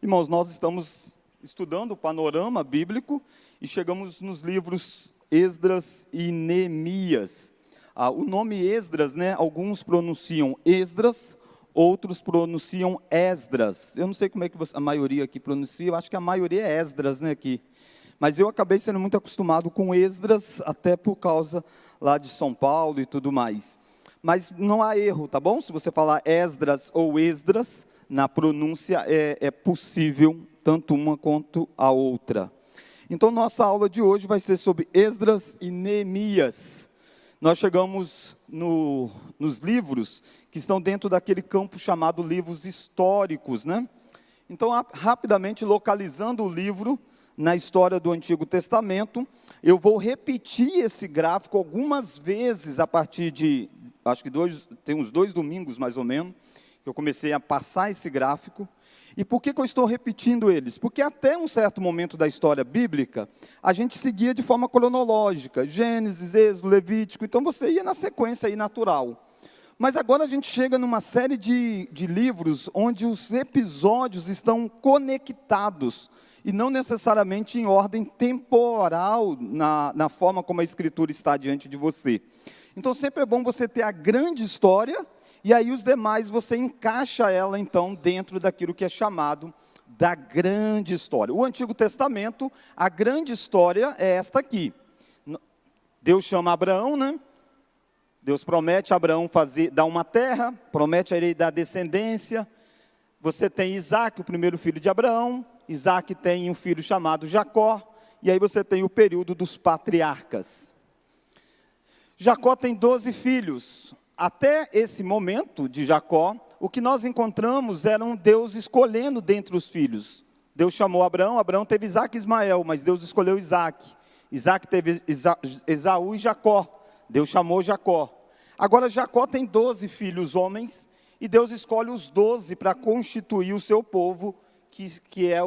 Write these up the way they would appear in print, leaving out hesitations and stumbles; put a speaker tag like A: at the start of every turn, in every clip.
A: Irmãos, nós estamos estudando o panorama bíblico e chegamos nos livros Esdras e Neemias. O nome Esdras, alguns pronunciam Esdras, outros pronunciam Esdras. Eu não sei como é que a maioria aqui pronuncia, eu acho que a maioria é Esdras, aqui. Mas eu acabei sendo muito acostumado com Esdras, até por causa lá de São Paulo e tudo mais. Mas não há erro, tá bom? Se você falar Esdras ou Esdras, na pronúncia é possível, tanto uma quanto a outra. Então, nossa aula de hoje vai ser sobre Esdras e Neemias. Nós chegamos nos livros que estão dentro daquele campo chamado livros históricos, Então, rapidamente, localizando o livro na história do Antigo Testamento, eu vou repetir esse gráfico algumas vezes a partir de, acho que tem uns 2 domingos mais ou menos, que eu comecei a passar esse gráfico. E por que eu estou repetindo eles? Porque até um certo momento da história bíblica, a gente seguia de forma cronológica, Gênesis, Êxodo, Levítico, então você ia na sequência aí natural. Mas agora a gente chega numa série de livros onde os episódios estão conectados, e não necessariamente em ordem temporal, na forma como a Escritura está diante de você. Então sempre é bom você ter a grande história, e aí os demais você encaixa ela então dentro daquilo que é chamado da grande história. O Antigo Testamento, a grande história é esta aqui. Deus chama Abraão, Deus promete a Abraão dar uma terra, promete a ele dar descendência. Você tem Isaac, o primeiro filho de Abraão. Isaac tem um filho chamado Jacó, e aí você tem o período dos patriarcas. Jacó tem 12 filhos. Até esse momento de Jacó, o que nós encontramos era um Deus escolhendo dentre os filhos. Deus chamou Abraão, Abraão teve Isaac e Ismael, mas Deus escolheu Isaac. Isaac teve Esaú e Jacó, Deus chamou Jacó. Agora Jacó tem 12 filhos homens, e Deus escolhe os 12 para constituir o seu povo, que é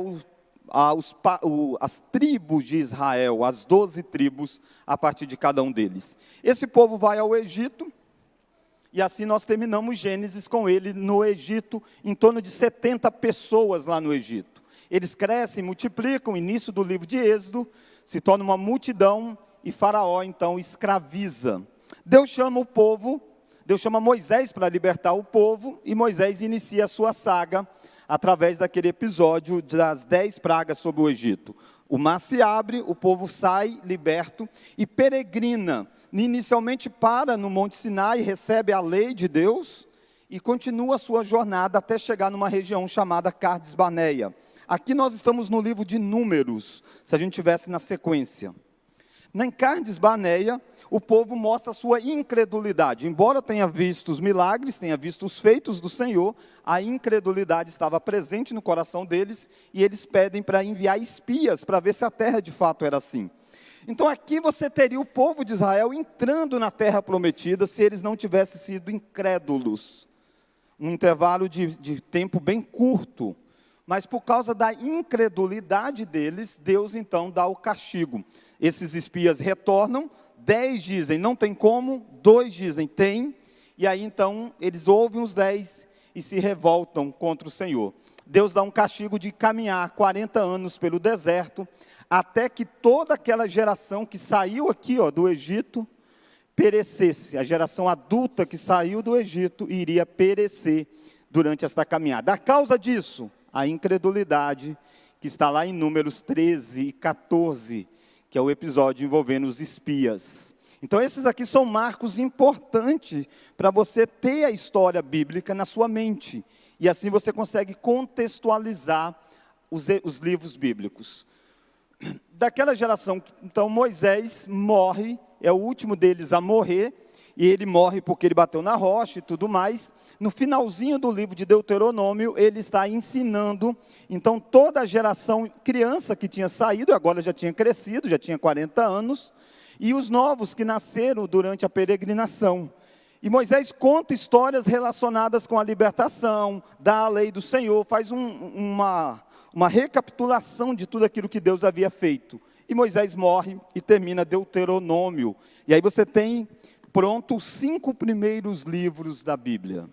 A: as tribos de Israel, as 12 tribos, a partir de cada um deles. Esse povo vai ao Egito, e assim nós terminamos Gênesis com ele no Egito, em torno de 70 pessoas lá no Egito. Eles crescem, multiplicam, início do livro de Êxodo, se torna uma multidão, e Faraó então escraviza. Deus chama o povo, Deus chama Moisés para libertar o povo, e Moisés inicia a sua saga, através daquele episódio das 10 pragas sobre o Egito. O mar se abre, o povo sai liberto e peregrina. Inicialmente para no Monte Sinai, recebe a lei de Deus e continua a sua jornada até chegar numa região chamada Cades Barneia. Aqui nós estamos no livro de Números, se a gente tivesse na sequência. Em Cades Barneia, o povo mostra a sua incredulidade. Embora tenha visto os milagres, tenha visto os feitos do Senhor, a incredulidade estava presente no coração deles, e eles pedem para enviar espias, para ver se a terra de fato era assim. Então aqui você teria o povo de Israel entrando na terra prometida, se eles não tivessem sido incrédulos. Um intervalo de tempo bem curto. Mas por causa da incredulidade deles, Deus então dá o castigo. Esses espias retornam, 10 dizem não tem como, 2 dizem tem, e aí então eles ouvem os 10 e se revoltam contra o Senhor. Deus dá um castigo de caminhar 40 anos pelo deserto, até que toda aquela geração que saiu aqui do Egito, perecesse. A geração adulta que saiu do Egito iria perecer durante esta caminhada. A causa disso, a incredulidade, que está lá em Números 13 e 14, que é o episódio envolvendo os espias. Então esses aqui são marcos importantes para você ter a história bíblica na sua mente. E assim você consegue contextualizar os livros bíblicos. Daquela geração, então Moisés morre, é o último deles a morrer, e ele morre porque ele bateu na rocha e tudo mais. No finalzinho do livro de Deuteronômio, ele está ensinando, então toda a geração criança que tinha saído, agora já tinha crescido, já tinha 40 anos, e os novos que nasceram durante a peregrinação. E Moisés conta histórias relacionadas com a libertação, da lei do Senhor, faz uma recapitulação de tudo aquilo que Deus havia feito. E Moisés morre e termina Deuteronômio. E aí você tem pronto os 5 primeiros livros da Bíblia.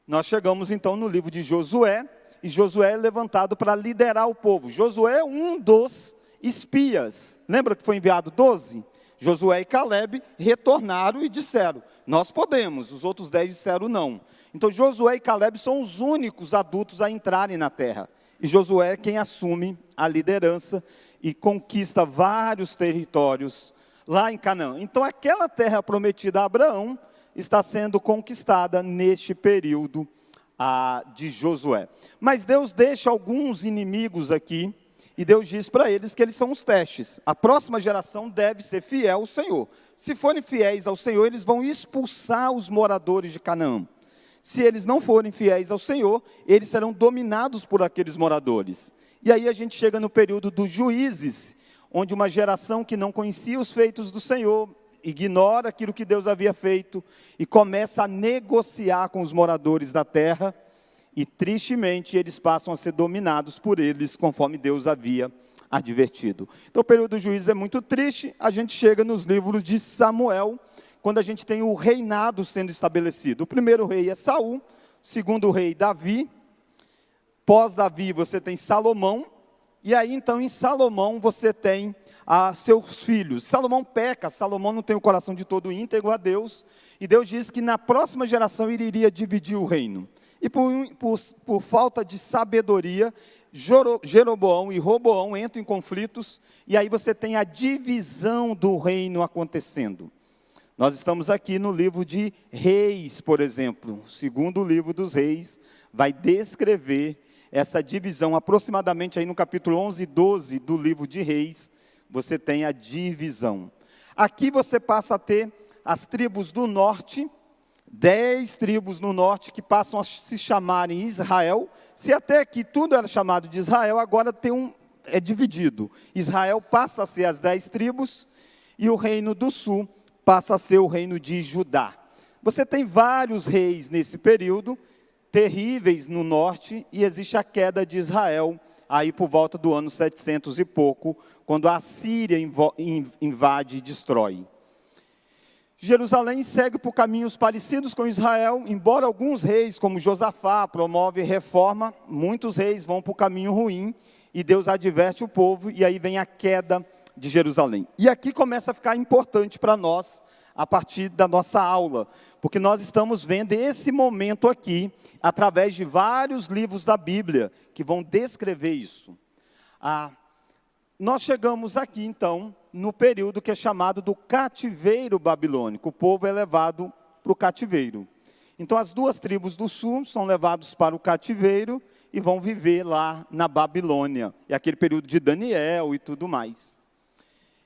A: Nós chegamos então no livro de Josué, e Josué é levantado para liderar o povo. Josué é um dos espias. Lembra que foi enviado 12? Josué e Caleb retornaram e disseram, nós podemos, os outros 10 disseram não. Então Josué e Caleb são os únicos adultos a entrarem na terra. E Josué é quem assume a liderança e conquista vários territórios lá em Canaã. Então aquela terra prometida a Abraão está sendo conquistada neste período de Josué. Mas Deus deixa alguns inimigos aqui, e Deus diz para eles que eles são os testes. A próxima geração deve ser fiel ao Senhor. Se forem fiéis ao Senhor, eles vão expulsar os moradores de Canaã. Se eles não forem fiéis ao Senhor, eles serão dominados por aqueles moradores. E aí a gente chega no período dos juízes, onde uma geração que não conhecia os feitos do Senhor, ignora aquilo que Deus havia feito e começa a negociar com os moradores da terra, e tristemente eles passam a ser dominados por eles, conforme Deus havia advertido. Então o período dos juízes é muito triste. A gente chega nos livros de Samuel, quando a gente tem o reinado sendo estabelecido. O primeiro rei é Saul, o segundo rei Davi, pós-Davi você tem Salomão, e aí então em Salomão você tem seus filhos. Salomão peca, Salomão não tem o coração de todo íntegro a Deus, e Deus diz que na próxima geração ele iria dividir o reino. E por falta de sabedoria, Jeroboão e Roboão entram em conflitos, e aí você tem a divisão do reino acontecendo. Nós estamos aqui no livro de Reis, por exemplo. O segundo livro dos Reis vai descrever essa divisão. Aproximadamente aí no capítulo 11 e 12 do livro de Reis, você tem a divisão. Aqui você passa a ter as tribos do norte, 10 tribos no norte que passam a se chamarem Israel. Se até aqui tudo era chamado de Israel, agora é dividido. Israel passa a ser as 10 tribos e o reino do sul passa a ser o reino de Judá. Você tem vários reis nesse período, terríveis no norte, e existe a queda de Israel, aí por volta do ano 700 e pouco, quando a Síria invade e destrói. Jerusalém segue por caminhos parecidos com Israel, embora alguns reis, como Josafá, promove reforma, muitos reis vão por caminho ruim, e Deus adverte o povo, e aí vem a queda de Jerusalém. E aqui começa a ficar importante para nós, a partir da nossa aula, porque nós estamos vendo esse momento aqui, através de vários livros da Bíblia, que vão descrever isso. Nós chegamos aqui, então, no período que é chamado do cativeiro babilônico. O povo é levado para o cativeiro. Então, as 2 tribos do sul são levados para o cativeiro e vão viver lá na Babilônia. É aquele período de Daniel e tudo mais.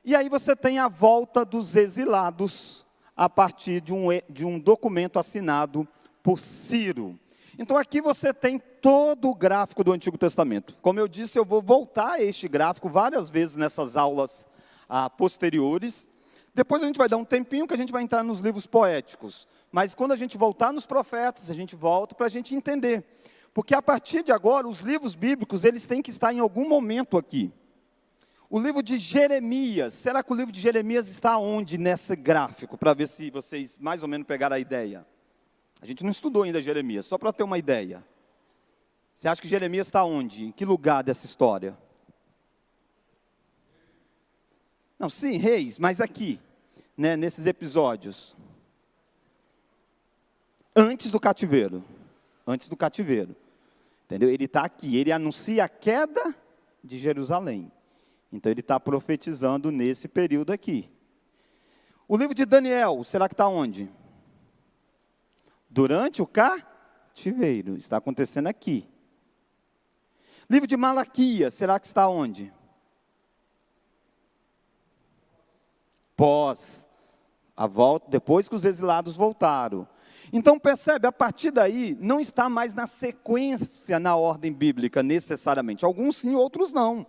A: E aí você tem a volta dos exilados a partir de um documento assinado por Ciro. Então aqui você tem todo o gráfico do Antigo Testamento. Como eu disse, eu vou voltar a este gráfico várias vezes nessas aulas posteriores. Depois a gente vai dar um tempinho que a gente vai entrar nos livros poéticos. Mas quando a gente voltar nos profetas, a gente volta para a gente entender. Porque a partir de agora, os livros bíblicos, eles têm que estar em algum momento aqui. O livro de Jeremias, será que o livro de Jeremias está onde nesse gráfico? Para ver se vocês mais ou menos pegaram a ideia. A gente não estudou ainda Jeremias, só para ter uma ideia. Você acha que Jeremias está onde? Em que lugar dessa história? Não, sim, Reis, mas aqui, né, nesses episódios. Antes do cativeiro. Antes do cativeiro. Entendeu? Ele está aqui, ele anuncia a queda de Jerusalém. Então ele está profetizando nesse período aqui. O livro de Daniel, será que está onde? Durante o cativeiro, está acontecendo aqui. Livro de Malaquias, será que está onde? Pós a volta, depois que os exilados voltaram. Então percebe, a partir daí, não está mais na sequência, na ordem bíblica, necessariamente. Alguns sim, outros não.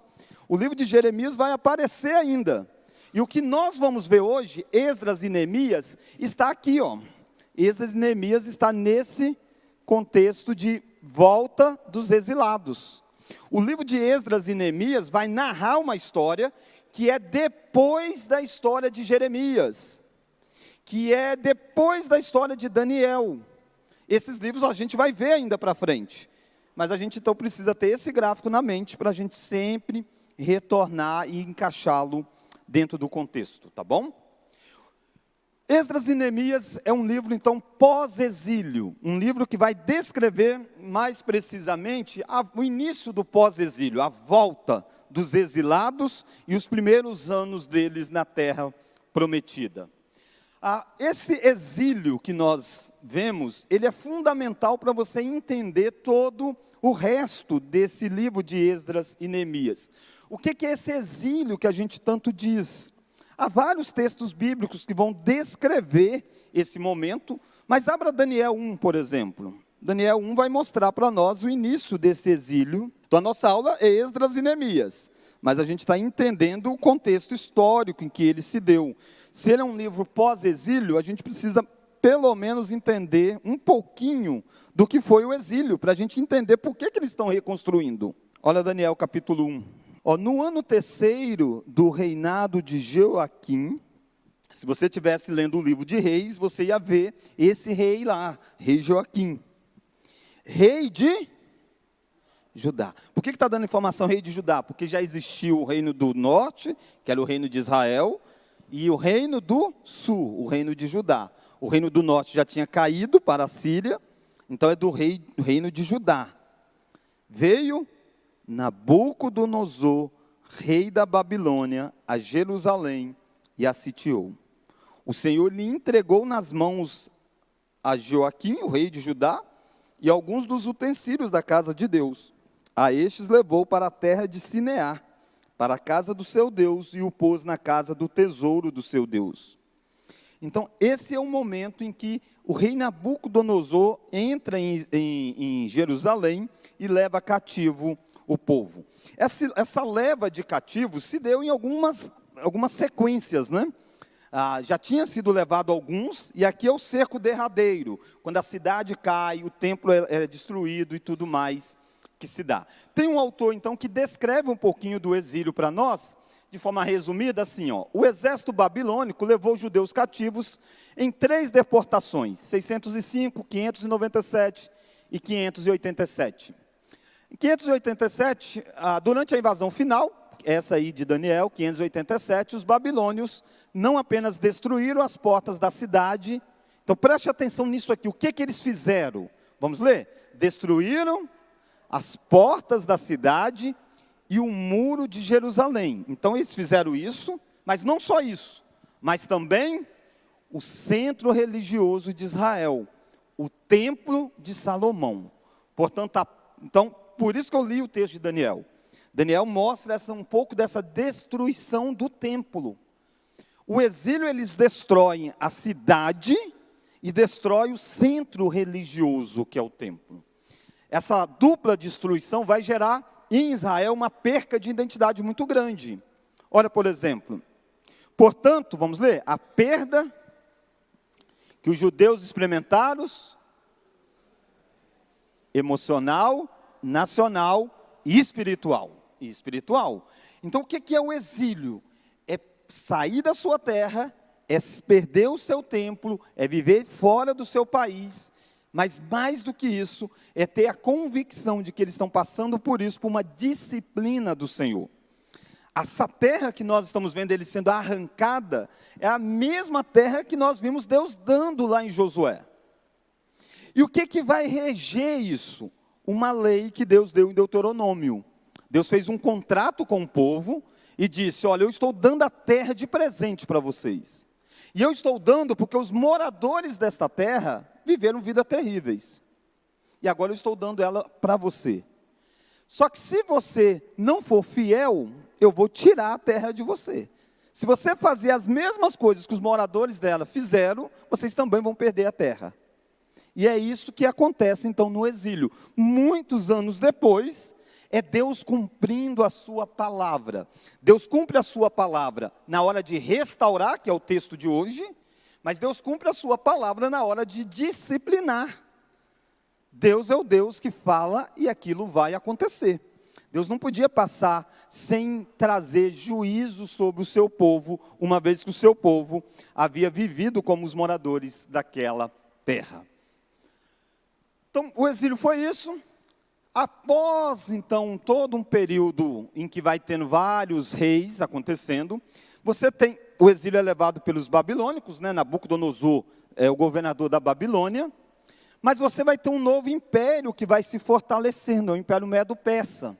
A: O livro de Jeremias vai aparecer ainda. E o que nós vamos ver hoje, Esdras e Neemias, está aqui, ó. Esdras e Neemias está nesse contexto de volta dos exilados. O livro de Esdras e Neemias vai narrar uma história que é depois da história de Jeremias, que é depois da história de Daniel. Esses livros a gente vai ver ainda para frente. mas a gente então precisa ter esse gráfico na mente para a gente sempre retornar e encaixá-lo dentro do contexto, tá bom? Esdras e Neemias é um livro, então, pós-exílio. Um livro que vai descrever, mais precisamente, o início do pós-exílio, a volta dos exilados e os primeiros anos deles na terra prometida. Esse exílio que nós vemos, ele é fundamental para você entender todo o resto desse livro de Esdras e Neemias. O que é esse exílio que a gente tanto diz? Há vários textos bíblicos que vão descrever esse momento, mas abra Daniel 1, por exemplo. Daniel 1 vai mostrar para nós o início desse exílio. Então a nossa aula é Esdras e Neemias, mas a gente está entendendo o contexto histórico em que ele se deu. Se ele é um livro pós-exílio, a gente precisa pelo menos entender um pouquinho do que foi o exílio, para a gente entender por que eles estão reconstruindo. Olha Daniel capítulo 1. No ano 3º do reinado de Joaquim, se você estivesse lendo o livro de Reis, você ia ver esse rei lá, rei Joaquim. Rei de Judá. Por que está dando informação rei de Judá? Porque já existiu o reino do norte, que era o reino de Israel, e o reino do sul, o reino de Judá. O reino do norte já tinha caído para a Síria, então é do reino de Judá. Veio Nabucodonosor, rei da Babilônia, a Jerusalém e a sitiou. O Senhor lhe entregou nas mãos a Joaquim, o rei de Judá, e alguns dos utensílios da casa de Deus. A estes levou para a terra de Sinear, para a casa do seu Deus, e o pôs na casa do tesouro do seu Deus. Então, esse é o momento em que o rei Nabucodonosor entra em Jerusalém e leva cativo o povo. Essa leva de cativos se deu em algumas sequências, né? Já tinha sido levado alguns, e aqui é o cerco derradeiro, quando a cidade cai, o templo é destruído e tudo mais que se dá. Tem um autor, então, que descreve um pouquinho do exílio para nós, de forma resumida, assim, o exército babilônico levou os judeus cativos em 3 deportações, 605, 597 e 587. Em 587, durante a invasão final, essa aí de Daniel, 587, os babilônios não apenas destruíram as portas da cidade. Então preste atenção nisso aqui, o que eles fizeram? Vamos ler? Destruíram as portas da cidade e o muro de Jerusalém. Então eles fizeram isso, mas não só isso, mas também o centro religioso de Israel, o templo de Salomão. Portanto, por isso que eu li o texto de Daniel. Daniel mostra um pouco dessa destruição do templo. O exílio, eles destroem a cidade e destroem o centro religioso, que é o templo. Essa dupla destruição vai gerar em Israel uma perca de identidade muito grande. Olha, por exemplo, portanto, vamos ler, a perda que os judeus experimentaram, emocional, nacional e espiritual. Então, o que é o exílio? É sair da sua terra, é perder o seu templo, é viver fora do seu país, mas mais do que isso, é ter a convicção de que eles estão passando por isso, por uma disciplina do Senhor. Essa terra que nós estamos vendo ele sendo arrancada, é a mesma terra que nós vimos Deus dando lá em Josué. E o que vai reger isso? Uma lei que Deus deu em Deuteronômio. Deus fez um contrato com o povo e disse, olha, eu estou dando a terra de presente para vocês. E eu estou dando porque os moradores desta terra viveram vidas terríveis. E agora eu estou dando ela para você. Só que se você não for fiel, eu vou tirar a terra de você. Se você fazer as mesmas coisas que os moradores dela fizeram, vocês também vão perder a terra. E é isso que acontece, então, no exílio. Muitos anos depois, é Deus cumprindo a sua palavra. Deus cumpre a sua palavra na hora de restaurar, que é o texto de hoje, mas Deus cumpre a sua palavra na hora de disciplinar. Deus é o Deus que fala e aquilo vai acontecer. Deus não podia passar sem trazer juízo sobre o seu povo, uma vez que o seu povo havia vivido como os moradores daquela terra. Então, o exílio foi isso. Após, então, todo um período em que vai tendo vários reis acontecendo, você tem, o exílio é levado pelos babilônicos, né? Nabucodonosor é o governador da Babilônia, mas você vai ter um novo império que vai se fortalecendo, é o Império Medo-Persa.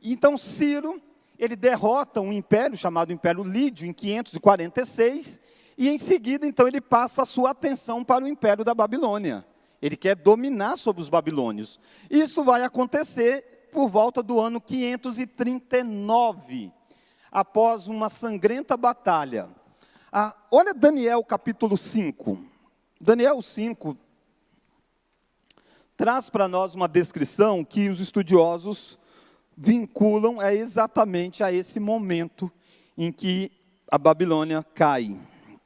A: Então, Ciro, ele derrota um império chamado Império Lídio em 546, e em seguida, então, ele passa a sua atenção para o Império da Babilônia. Ele quer dominar sobre os babilônios. Isso vai acontecer por volta do ano 539, após uma sangrenta batalha. Olha Daniel capítulo 5. Daniel 5 traz para nós uma descrição que os estudiosos vinculam exatamente a esse momento em que a Babilônia cai.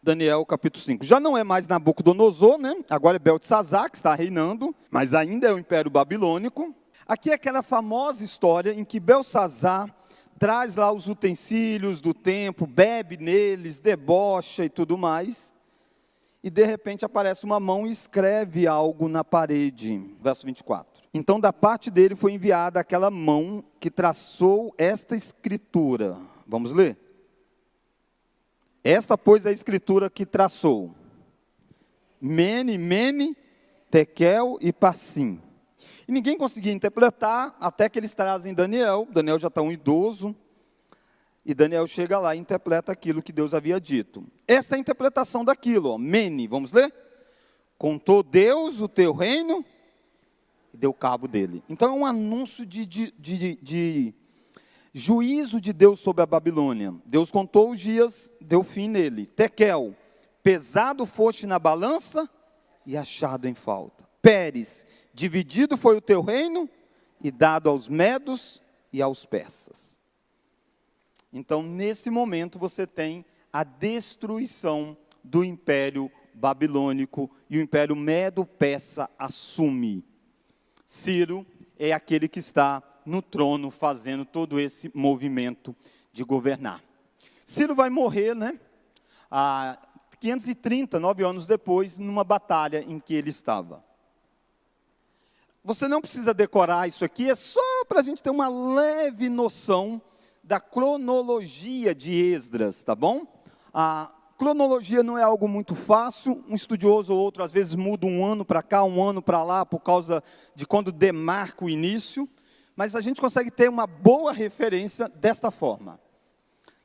A: Daniel capítulo 5. Já não é mais Nabucodonosor, né? Agora é Beltesazar que está reinando, mas ainda é o Império Babilônico. Aqui é aquela famosa história em que Beltesazar traz lá os utensílios do templo, bebe neles, debocha e tudo mais. E de repente aparece uma mão e escreve algo na parede. Verso 24. Então da parte dele foi enviada aquela mão que traçou esta escritura. Vamos ler? Esta, pois, é a escritura que traçou. Mene, Mene, Tekel e Parsim. E ninguém conseguia interpretar, até que eles trazem Daniel. Daniel já está um idoso. E Daniel chega lá e interpreta aquilo que Deus havia dito. Esta é a interpretação daquilo. Ó. Mene, vamos ler? Contou Deus o teu reino e deu cabo dele. Então é um anúncio de juízo de Deus sobre a Babilônia. Deus contou os dias, deu fim nele. Tekel, pesado foste na balança e achado em falta. Pérez, dividido foi o teu reino e dado aos medos e aos persas. Então, nesse momento, você tem a destruição do Império Babilônico e o Império Medo-Persa assume. Ciro é aquele que está no trono, fazendo todo esse movimento de governar. Ciro vai morrer, né? 530, 9 anos depois, numa batalha em que ele estava. Você não precisa decorar isso aqui, é só para a gente ter uma leve noção da cronologia de Esdras, tá bom? A cronologia não é algo muito fácil, um estudioso ou outro às vezes muda um ano para cá, um ano para lá, por causa de quando demarca o início, mas a gente consegue ter uma boa referência desta forma.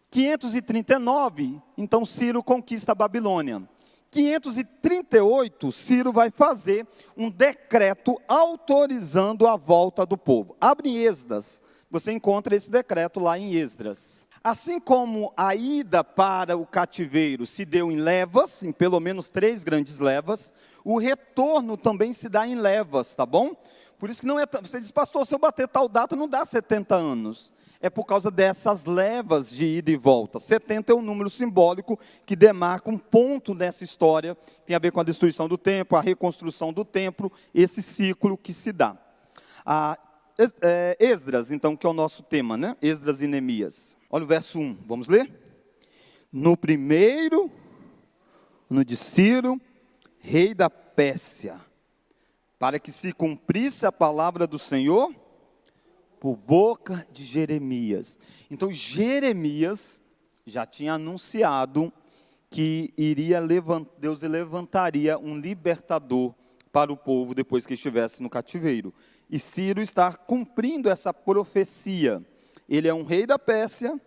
A: 539, então Ciro conquista a Babilônia. 538, Ciro vai fazer um decreto autorizando a volta do povo. Abre em Esdras, você encontra esse decreto lá em Esdras. Assim como a ida para o cativeiro se deu em levas, em pelo menos 3 grandes levas, o retorno também se dá em levas, tá bom? Por isso que não é, você diz, pastor, se eu bater tal data não dá 70 anos. É por causa dessas levas de ida e volta. 70 é um número simbólico que demarca um ponto nessa história, tem a ver com a destruição do templo, a reconstrução do templo, esse ciclo que se dá. Esdras, então, que é o nosso tema, né? Esdras e Neemias. Olha o verso 1, vamos ler? No primeiro, no de Ciro, rei da Pérsia, para que se cumprisse a palavra do Senhor, por boca de Jeremias. Então, Jeremias já tinha anunciado que Deus levantaria um libertador para o povo depois que estivesse no cativeiro. E Ciro está cumprindo essa profecia. Ele é um rei da Pérsia.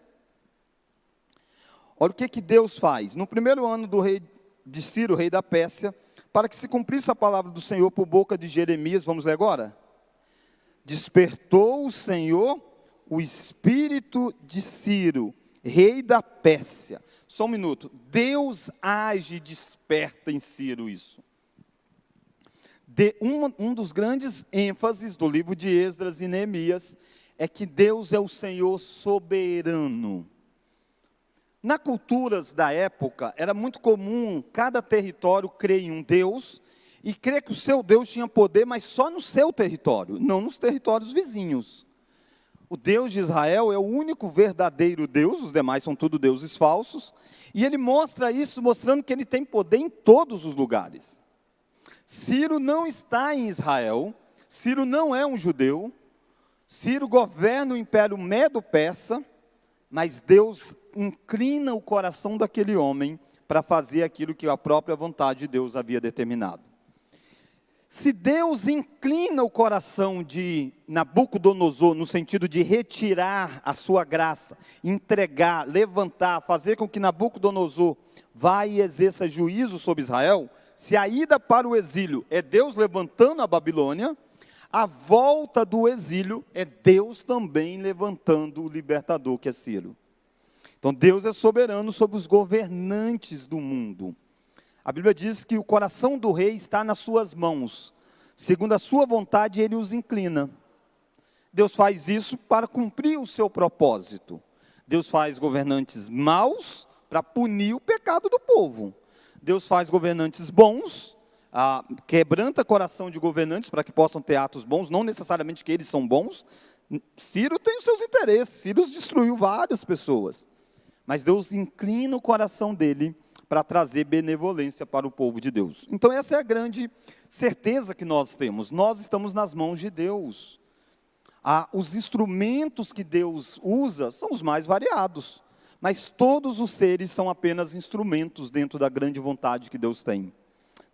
A: Olha o que Deus faz. No primeiro ano do rei de Ciro, rei da Pérsia, para que se cumprisse a palavra do Senhor por boca de Jeremias, vamos ler agora? Despertou o Senhor o espírito de Ciro, rei da Pérsia. Só um minuto. Deus age e desperta em Ciro isso. Um dos grandes ênfases do livro de Esdras e Neemias é que Deus é o Senhor soberano. Na culturas da época, era muito comum cada território crer em um Deus e crer que o seu Deus tinha poder, mas só no seu território, não nos territórios vizinhos. O Deus de Israel é o único verdadeiro Deus, os demais são tudo deuses falsos, e ele mostra isso, mostrando que ele tem poder em todos os lugares. Ciro não está em Israel, Ciro não é um judeu, Ciro governa o império medo-persa, mas Deus inclina o coração daquele homem para fazer aquilo que a própria vontade de Deus havia determinado. Se Deus inclina o coração de Nabucodonosor, no sentido de retirar a sua graça, entregar, levantar, fazer com que Nabucodonosor vá e exerça juízo sobre Israel, se a ida para o exílio é Deus levantando a Babilônia, a volta do exílio é Deus também levantando o libertador, que é Ciro. Então Deus é soberano sobre os governantes do mundo. A Bíblia diz que o coração do rei está nas suas mãos. Segundo a sua vontade, ele os inclina. Deus faz isso para cumprir o seu propósito. Deus faz governantes maus para punir o pecado do povo. Deus faz governantes bons, quebranta o coração de governantes para que possam ter atos bons, não necessariamente que eles são bons. Ciro tem os seus interesses, Ciro destruiu várias pessoas. Mas Deus inclina o coração dele para trazer benevolência para o povo de Deus. Então essa é a grande certeza que nós temos. Nós estamos nas mãos de Deus. Os instrumentos que Deus usa são os mais variados. Mas todos os seres são apenas instrumentos dentro da grande vontade que Deus tem.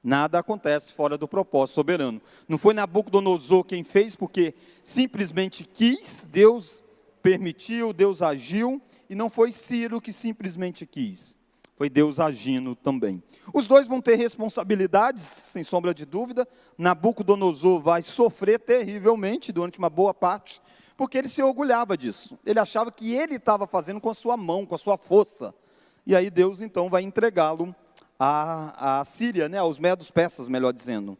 A: Nada acontece fora do propósito soberano. Não foi Nabucodonosor quem fez porque simplesmente quis, Deus permitiu, Deus agiu, e não foi Ciro que simplesmente quis. Foi Deus agindo também. Os dois vão ter responsabilidades, sem sombra de dúvida. Nabucodonosor vai sofrer terrivelmente durante uma boa parte, porque ele se orgulhava disso. Ele achava que ele estava fazendo com a sua mão, com a sua força. E aí Deus então vai entregá-lo à Síria, né, aos medos-persas, melhor dizendo.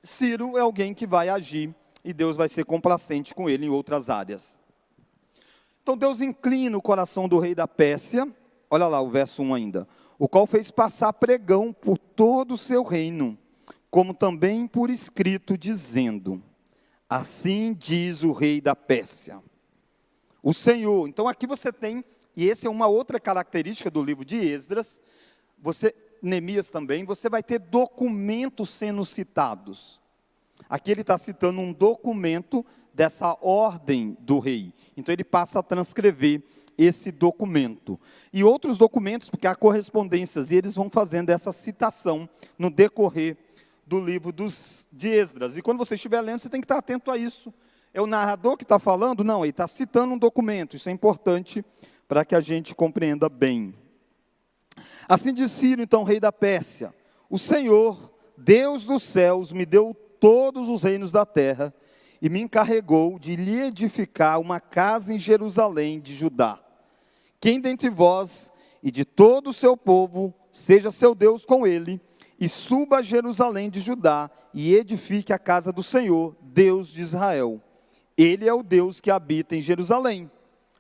A: Ciro é alguém que vai agir e Deus vai ser complacente com ele em outras áreas. Então Deus inclina o coração do rei da Pérsia. Olha lá o verso 1 ainda. O qual fez passar pregão por todo o seu reino, como também por escrito, dizendo: assim diz o rei da Pérsia, o Senhor. Então aqui você tem, e essa é uma outra característica do livro de Esdras, Neemias também, você vai ter documentos sendo citados. Aqui ele está citando um documento dessa ordem do rei. Então ele passa a transcrever esse documento. E outros documentos, porque há correspondências, e eles vão fazendo essa citação no decorrer do livro de Esdras. E quando você estiver lendo, você tem que estar atento a isso. É o narrador que está falando? Não, ele está citando um documento. Isso é importante para que a gente compreenda bem. Assim diz Ciro, então, rei da Pérsia: o Senhor, Deus dos céus, me deu todos os reinos da terra e me encarregou de lhe edificar uma casa em Jerusalém de Judá. Quem dentre vós e de todo o seu povo seja seu Deus com ele, e suba a Jerusalém de Judá e edifique a casa do Senhor, Deus de Israel. Ele é o Deus que habita em Jerusalém.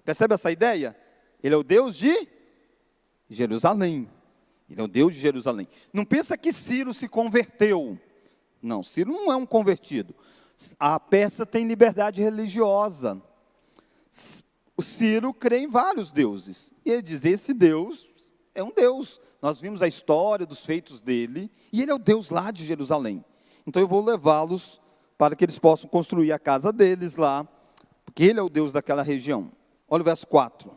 A: Percebe essa ideia? Ele é o Deus de Jerusalém. Ele é o Deus de Jerusalém. Não pensa que Ciro se converteu. Não, Ciro não é um convertido. A Pérsia tem liberdade religiosa. O Ciro crê em vários deuses. E ele diz: esse Deus é um Deus. Nós vimos a história dos feitos dele. E ele é o Deus lá de Jerusalém. Então eu vou levá-los para que eles possam construir a casa deles lá. Porque ele é o Deus daquela região. Olha o verso 4.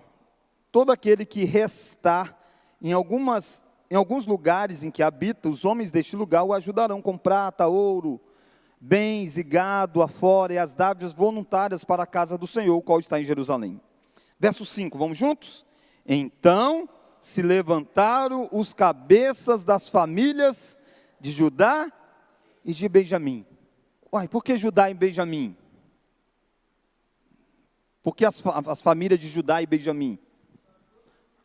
A: Todo aquele que restar em alguns lugares em que habita, os homens deste lugar o ajudarão com prata, ouro, bens e gado afora, e as dádivas voluntárias para a casa do Senhor, o qual está em Jerusalém. Verso 5, vamos juntos? Então se levantaram os cabeças das famílias de Judá e de Benjamim. Uai, por que Judá e Benjamim? Por que as famílias de Judá e Benjamim?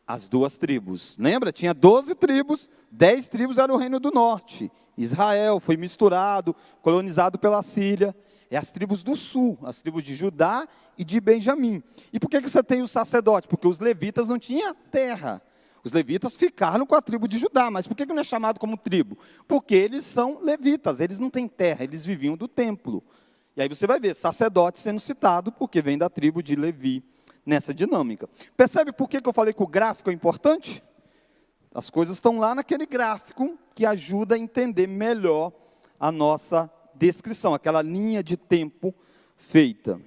A: As duas tribos. Lembra? Tinha 12 tribos, 10 tribos eram o reino do norte. Israel foi misturado, colonizado pela Síria. É as tribos do sul, as tribos de Judá e de Benjamim. E por que você tem os sacerdotes? Porque os levitas não tinham terra. Os levitas ficaram com a tribo de Judá. Mas por que não é chamado como tribo? Porque eles são levitas, eles não têm terra, eles viviam do templo. E aí você vai ver sacerdote sendo citado, porque vem da tribo de Levi, nessa dinâmica. Percebe por que eu falei que o gráfico é importante? As coisas estão lá naquele gráfico que ajuda a entender melhor a nossa descrição, aquela linha de tempo feita.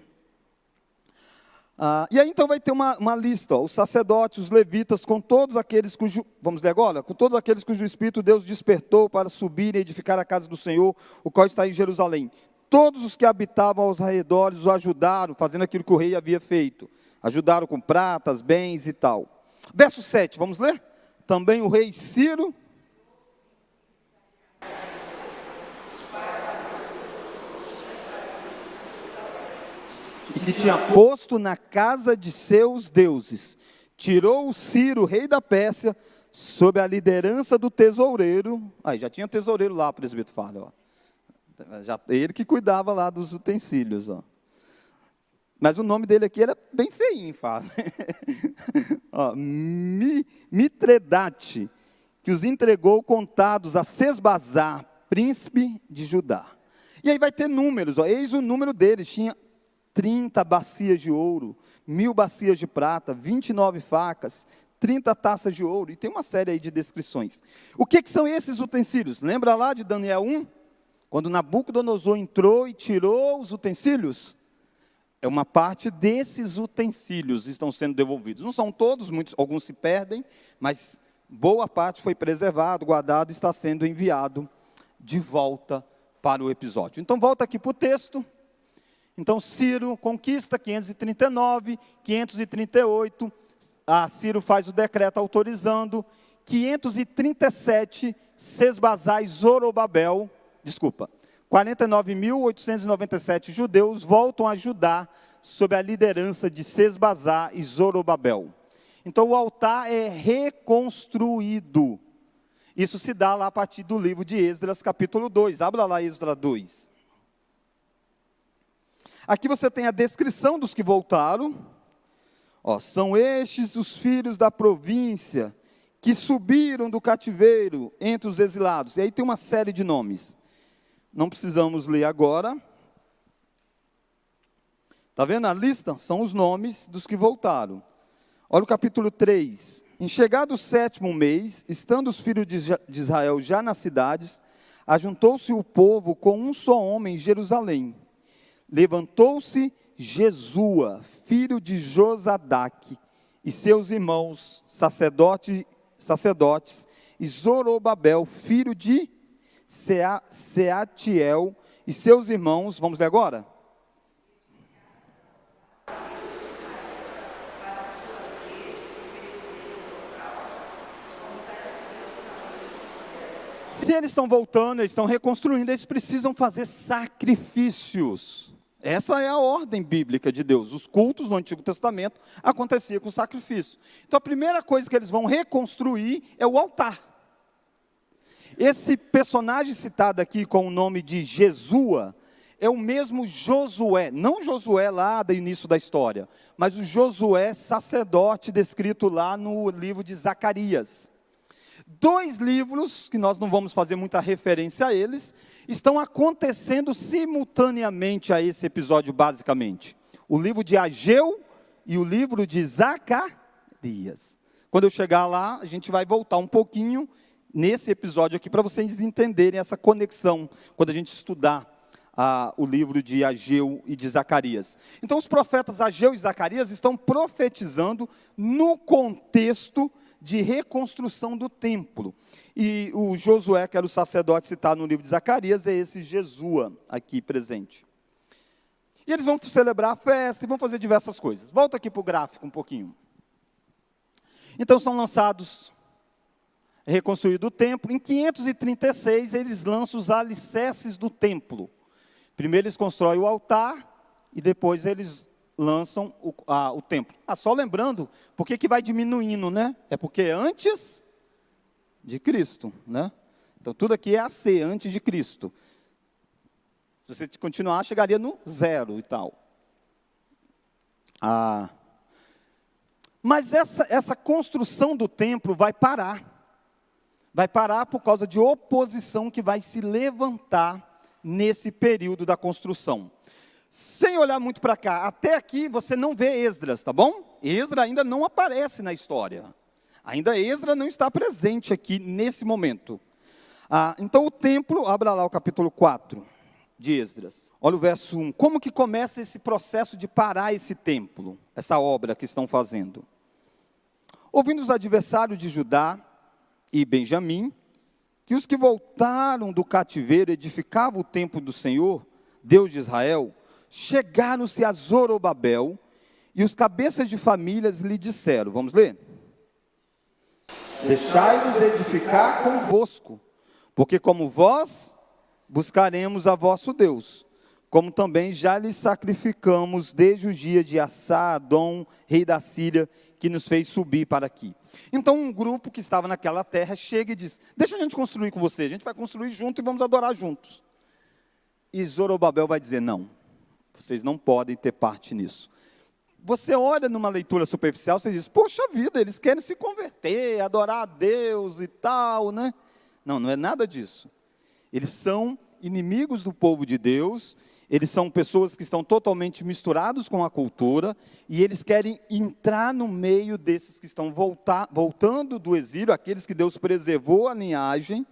A: E aí então vai ter uma lista, os sacerdotes, os levitas, com todos aqueles vamos ler agora? Com todos aqueles cujo Espírito Deus despertou para subir e edificar a casa do Senhor, o qual está em Jerusalém. Todos os que habitavam aos arredores o ajudaram, fazendo aquilo que o rei havia feito. Ajudaram com pratas, bens e tal. Verso 7, vamos ler? Também o rei Ciro... e que tinha posto na casa de seus deuses, tirou o Ciro, rei da Pérsia, sob a liderança do tesoureiro. Aí já tinha tesoureiro lá, o presbítero fala, ó. Ele que cuidava lá dos utensílios, ó. Mas o nome dele aqui era bem feinho, fala. Ó, Mitredate, que os entregou contados a Sesbazar, príncipe de Judá. E aí vai ter números, ó. Eis o número deles, tinha 30 bacias de ouro, 1000 bacias de prata, 29 facas, 30 taças de ouro, e tem uma série aí de descrições. O que são esses utensílios? Lembra lá de Daniel 1? Quando Nabucodonosor entrou e tirou os utensílios? É uma parte desses utensílios estão sendo devolvidos. Não são todos, muitos, alguns se perdem, mas boa parte foi preservado, guardado e está sendo enviado de volta para o episódio. Então volta aqui para o texto. Então, Ciro conquista 539, 538, Ciro faz o decreto autorizando, 537, Sesbazar e Zorobabel, 49.897 judeus voltam a Judá sob a liderança de Sesbazar e Zorobabel. Então, o altar é reconstruído. Isso se dá lá a partir do livro de Esdras, capítulo 2. Abra lá Esdras 2. Aqui você tem a descrição dos que voltaram. Ó, são estes os filhos da província que subiram do cativeiro entre os exilados. E aí tem uma série de nomes. Não precisamos ler agora. Está vendo a lista? São os nomes dos que voltaram. Olha o capítulo 3. Em chegado o 7º mês, estando os filhos de Israel já nas cidades, ajuntou-se o povo com um só homem em Jerusalém. Levantou-se Jesua, filho de Josadaque, e seus irmãos, sacerdotes, e Zorobabel, filho de Seatiel, e seus irmãos, vamos ler agora? Se eles estão voltando, eles estão reconstruindo, eles precisam fazer sacrifícios. Essa é a ordem bíblica de Deus. Os cultos no Antigo Testamento aconteciam com sacrifício. Então a primeira coisa que eles vão reconstruir é o altar. Esse personagem citado aqui com o nome de Jesua é o mesmo Josué, não Josué lá do início da história, mas o Josué sacerdote descrito lá no livro de Zacarias. 2 livros, que nós não vamos fazer muita referência a eles, estão acontecendo simultaneamente a esse episódio, basicamente. O livro de Ageu e o livro de Zacarias. Quando eu chegar lá, a gente vai voltar um pouquinho nesse episódio aqui, para vocês entenderem essa conexão, quando a gente estudar o livro de Ageu e de Zacarias. Então, os profetas Ageu e Zacarias estão profetizando no contexto de reconstrução do templo. E o Josué, que era o sacerdote citado no livro de Zacarias, é esse Jesua aqui presente. E eles vão celebrar a festa e vão fazer diversas coisas. Volta aqui para o gráfico um pouquinho. Então são lançados, reconstruído o templo. Em 536 eles lançam os alicerces do templo. Primeiro eles constroem o altar e depois eles lançam o templo. Só lembrando, por que vai diminuindo, né? É porque é antes de Cristo, né? Então tudo aqui é AC, antes de Cristo. Se você continuar, chegaria no 0 e tal. Mas essa construção do templo vai parar. Vai parar por causa de oposição que vai se levantar nesse período da construção. Sem olhar muito para cá, até aqui você não vê Esdras, tá bom? Esdras ainda não aparece na história. Ainda Esdras não está presente aqui nesse momento. Então o templo, abra lá o capítulo 4. de Esdras. Olha o verso 1. Como que começa esse processo de parar esse templo, essa obra que estão fazendo? Ouvindo os adversários de Judá e Benjamim, que os que voltaram do cativeiro edificavam o templo do Senhor, Deus de Israel, chegaram-se a Zorobabel, e os cabeças de famílias lhe disseram, vamos ler? Deixai-nos edificar convosco, porque como vós, buscaremos a vosso Deus, como também já lhe sacrificamos desde o dia de Assar-Adom, rei da Síria, que nos fez subir para aqui. Então um grupo que estava naquela terra chega e diz, deixa a gente construir com você, a gente vai construir junto e vamos adorar juntos. E Zorobabel vai dizer, não, vocês não podem ter parte nisso. Você olha numa leitura superficial, você diz, poxa vida, eles querem se converter, adorar a Deus e tal, né? Não, não é nada disso. Eles são inimigos do povo de Deus, eles são pessoas que estão totalmente misturados com a cultura, e eles querem entrar no meio desses que estão voltando do exílio, aqueles que Deus preservou a linhagem,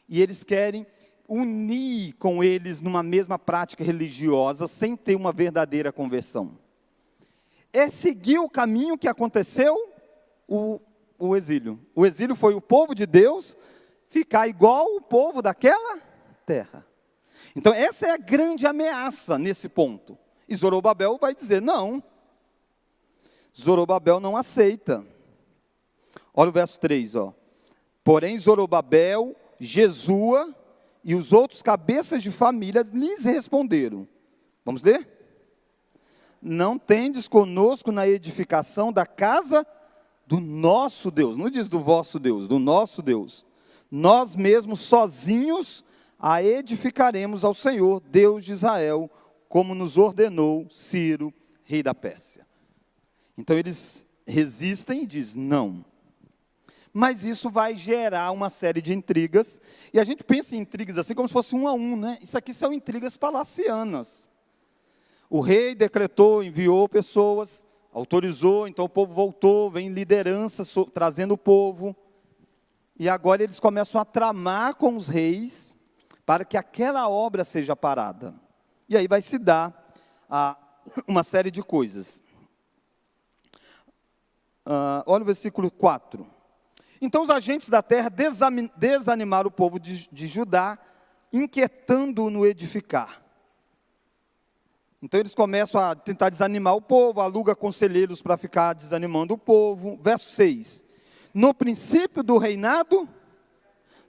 A: e eles querem unir com eles numa mesma prática religiosa, sem ter uma verdadeira conversão. É seguir o caminho que aconteceu o exílio. O exílio foi o povo de Deus ficar igual o povo daquela terra. Então essa é a grande ameaça nesse ponto. E Zorobabel vai dizer, não. Zorobabel não aceita. Olha o verso 3, ó. Porém Zorobabel, Jesua e os outros cabeças de famílias lhes responderam. Vamos ler? Não tendes conosco na edificação da casa do nosso Deus. Não diz do vosso Deus, do nosso Deus. Nós mesmos sozinhos a edificaremos ao Senhor, Deus de Israel, como nos ordenou Ciro, rei da Pérsia. Então eles resistem e dizem não. Mas isso vai gerar uma série de intrigas, e a gente pensa em intrigas assim como se fosse 1 a 1, né? Isso aqui são intrigas palacianas. O rei decretou, enviou pessoas, autorizou, então o povo voltou, vem liderança trazendo o povo. E agora eles começam a tramar com os reis para que aquela obra seja parada. E aí vai se dar uma série de coisas. Olha o versículo 4. Então os agentes da terra desanimaram o povo de Judá, inquietando-o no edificar. Então eles começam a tentar desanimar o povo, aluga conselheiros para ficar desanimando o povo. Verso 6. No princípio do reinado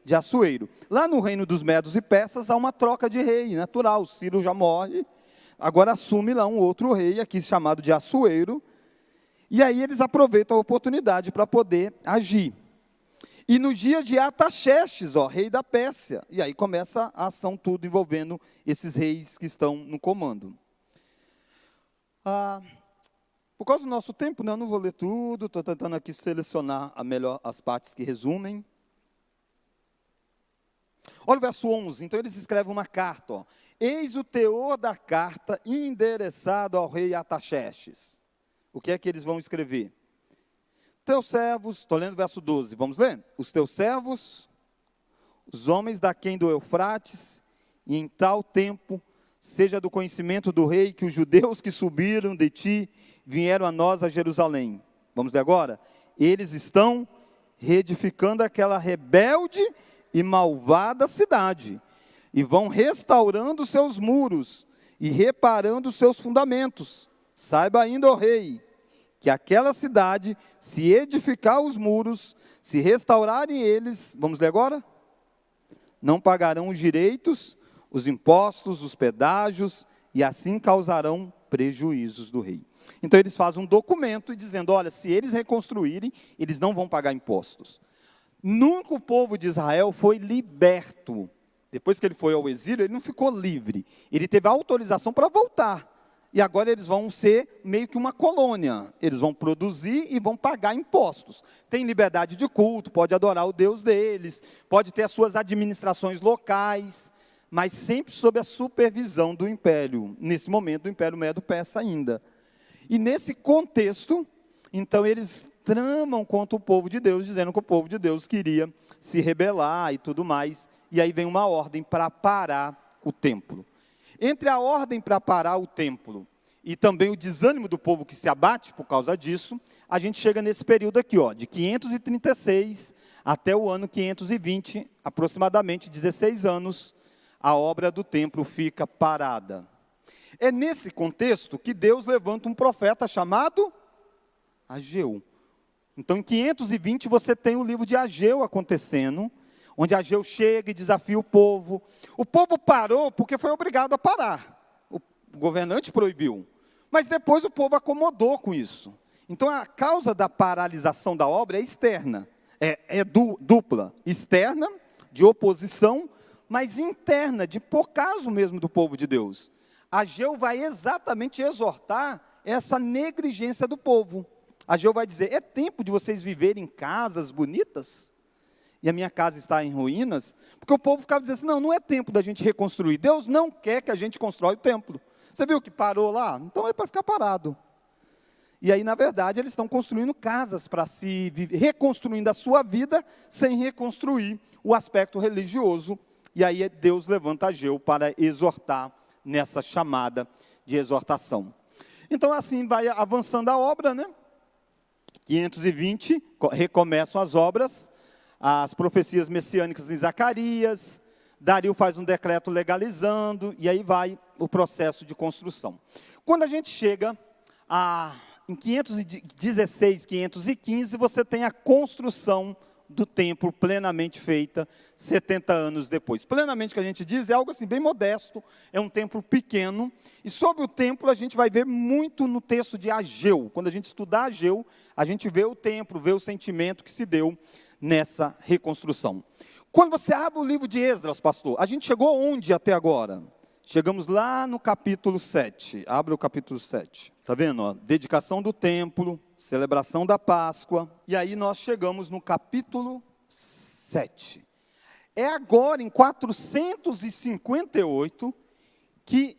A: de Assuero. Lá no reino dos Medos e Persas há uma troca de rei, natural. Ciro já morre, agora assume lá um outro rei, aqui chamado de Assuero. E aí eles aproveitam a oportunidade para poder agir. E no dia de Artaxerxes, rei da Pérsia. E aí começa a ação tudo envolvendo esses reis que estão no comando. Por causa do nosso tempo, né, eu não vou ler tudo, estou tentando aqui selecionar as partes que resumem. Olha o verso 11, então eles escrevem uma carta. Eis o teor da carta endereçada ao rei Artaxerxes. O que é que eles vão escrever? Teus servos, estou lendo o verso 12, vamos ler? Os teus servos, os homens daquém do Eufrates, e em tal tempo, seja do conhecimento do rei que os judeus que subiram de ti vieram a nós a Jerusalém. Vamos ler agora? Eles estão reedificando aquela rebelde e malvada cidade, e vão restaurando seus muros e reparando seus fundamentos. Saiba ainda, ó rei, que aquela cidade, se edificar os muros, se restaurarem eles, vamos ler agora? Não pagarão os direitos, os impostos, os pedágios, e assim causarão prejuízos do rei. Então eles fazem um documento dizendo, olha, se eles reconstruírem, eles não vão pagar impostos. Nunca o povo de Israel foi liberto. Depois que ele foi ao exílio, ele não ficou livre. Ele teve autorização para voltar. E agora eles vão ser meio que uma colônia. Eles vão produzir e vão pagar impostos. Tem liberdade de culto, pode adorar o Deus deles, pode ter as suas administrações locais, mas sempre sob a supervisão do império, nesse momento do Império Medo-Persa ainda. E nesse contexto, então eles tramam contra o povo de Deus, dizendo que o povo de Deus queria se rebelar e tudo mais, e aí vem uma ordem para parar o templo. Entre a ordem para parar o templo e também o desânimo do povo que se abate por causa disso, a gente chega nesse período aqui, ó, de 536 até o ano 520, aproximadamente 16 anos, a obra do templo fica parada. É nesse contexto que Deus levanta um profeta chamado Ageu. Então, em 520, você tem o livro de Ageu acontecendo, onde Ageu chega e desafia o povo. O povo parou porque foi obrigado a parar. O governante proibiu. Mas depois o povo acomodou com isso. Então, a causa da paralisação da obra é externa. Dupla. Externa, de oposição, mas interna, de por causa mesmo do povo de Deus. Ageu vai exatamente exortar essa negligência do povo. Ageu vai dizer, é tempo de vocês viverem em casas bonitas? E a minha casa está em ruínas? Porque o povo ficava dizendo assim, não é tempo da gente reconstruir. Deus não quer que a gente constrói o templo. Você viu que parou lá? Então é para ficar parado. E aí, na verdade, eles estão construindo casas para se viver, reconstruindo a sua vida, sem reconstruir o aspecto religioso. E aí Deus levanta Ageu para exortar nessa chamada de exortação. Então, assim vai avançando a obra, né? 520, recomeçam as obras, as profecias messiânicas em Zacarias, Dario faz um decreto legalizando, e aí vai o processo de construção. Quando a gente chega em 516, 515, você tem a construção do templo plenamente feita, 70 anos depois. Plenamente, que a gente diz, é algo assim bem modesto, é um templo pequeno, e sobre o templo a gente vai ver muito no texto de Ageu. Quando a gente estudar Ageu, a gente vê o templo, vê o sentimento que se deu nessa reconstrução. Quando você abre o livro de Esdras, pastor, a gente chegou onde até agora? Chegamos lá no capítulo 7. Abre o capítulo 7. Está vendo? Ó? Dedicação do templo, celebração da Páscoa. E aí nós chegamos no capítulo 7. É agora, em 458, que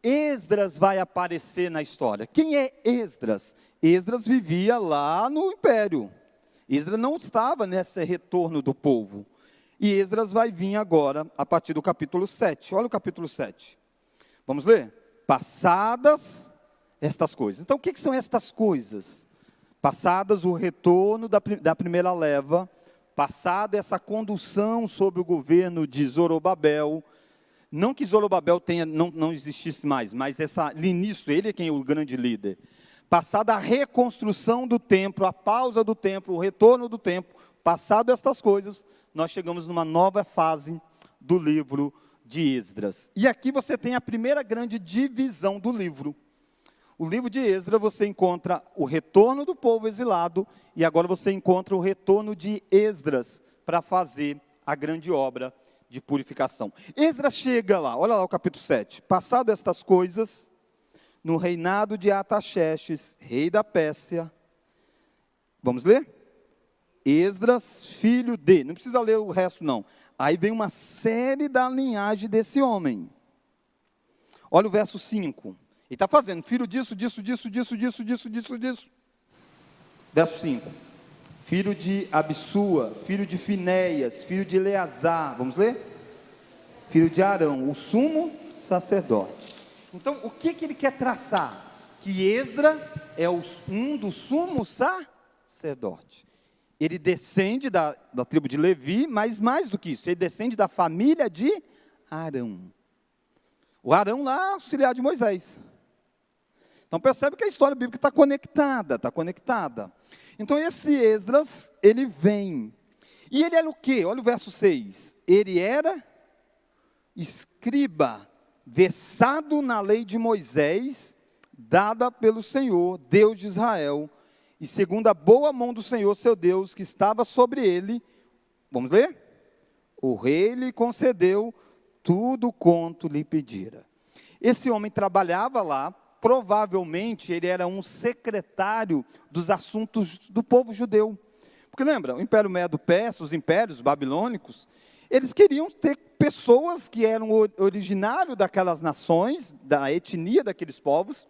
A: Esdras vai aparecer na história. Quem é Esdras? Esdras vivia lá no Império. Esdras não estava nesse retorno do povo. E Esdras vai vir agora, a partir do capítulo 7. Olha o capítulo 7. Vamos ler? Passadas estas coisas. Então, o que são estas coisas? Passadas o retorno da primeira leva, passada essa condução sob o governo de Zorobabel. Não que Zorobabel não existisse mais, mas no início, ele é quem é o grande líder. Passada a reconstrução do templo, a pausa do templo, o retorno do templo, passado estas coisas, nós chegamos numa nova fase do livro de Esdras. E aqui você tem a primeira grande divisão do livro. O livro de Esdras você encontra o retorno do povo exilado, e agora você encontra o retorno de Esdras para fazer a grande obra de purificação. Esdras chega lá, olha lá o capítulo 7. Passado estas coisas, no reinado de Artaxerxes, rei da Pérsia, vamos ler? Esdras, filho de, não precisa ler o resto não. Aí vem uma série da linhagem desse homem. Olha o verso 5. Ele está fazendo, filho disso. Verso 5. Filho de Abissua, filho de Finéias, filho de Eleazar, vamos ler? Filho de Arão, o sumo sacerdote. Então, o que ele quer traçar? Que Esdras é um dos sumos sacerdotes. Ele descende da tribo de Levi, mas mais do que isso, ele descende da família de Arão. O Arão lá, auxiliar de Moisés. Então percebe que a história bíblica está conectada. Então esse Esdras, ele vem. E ele era o quê? Olha o verso 6. Ele era escriba, versado na lei de Moisés, dada pelo Senhor, Deus de Israel, e segundo a boa mão do Senhor, seu Deus, que estava sobre ele, vamos ler? O rei lhe concedeu tudo quanto lhe pedira. Esse homem trabalhava lá, provavelmente ele era um secretário dos assuntos do povo judeu. Porque lembra, o Império Medo-Persa, os impérios babilônicos, eles queriam ter pessoas que eram originários daquelas nações, da etnia daqueles povos,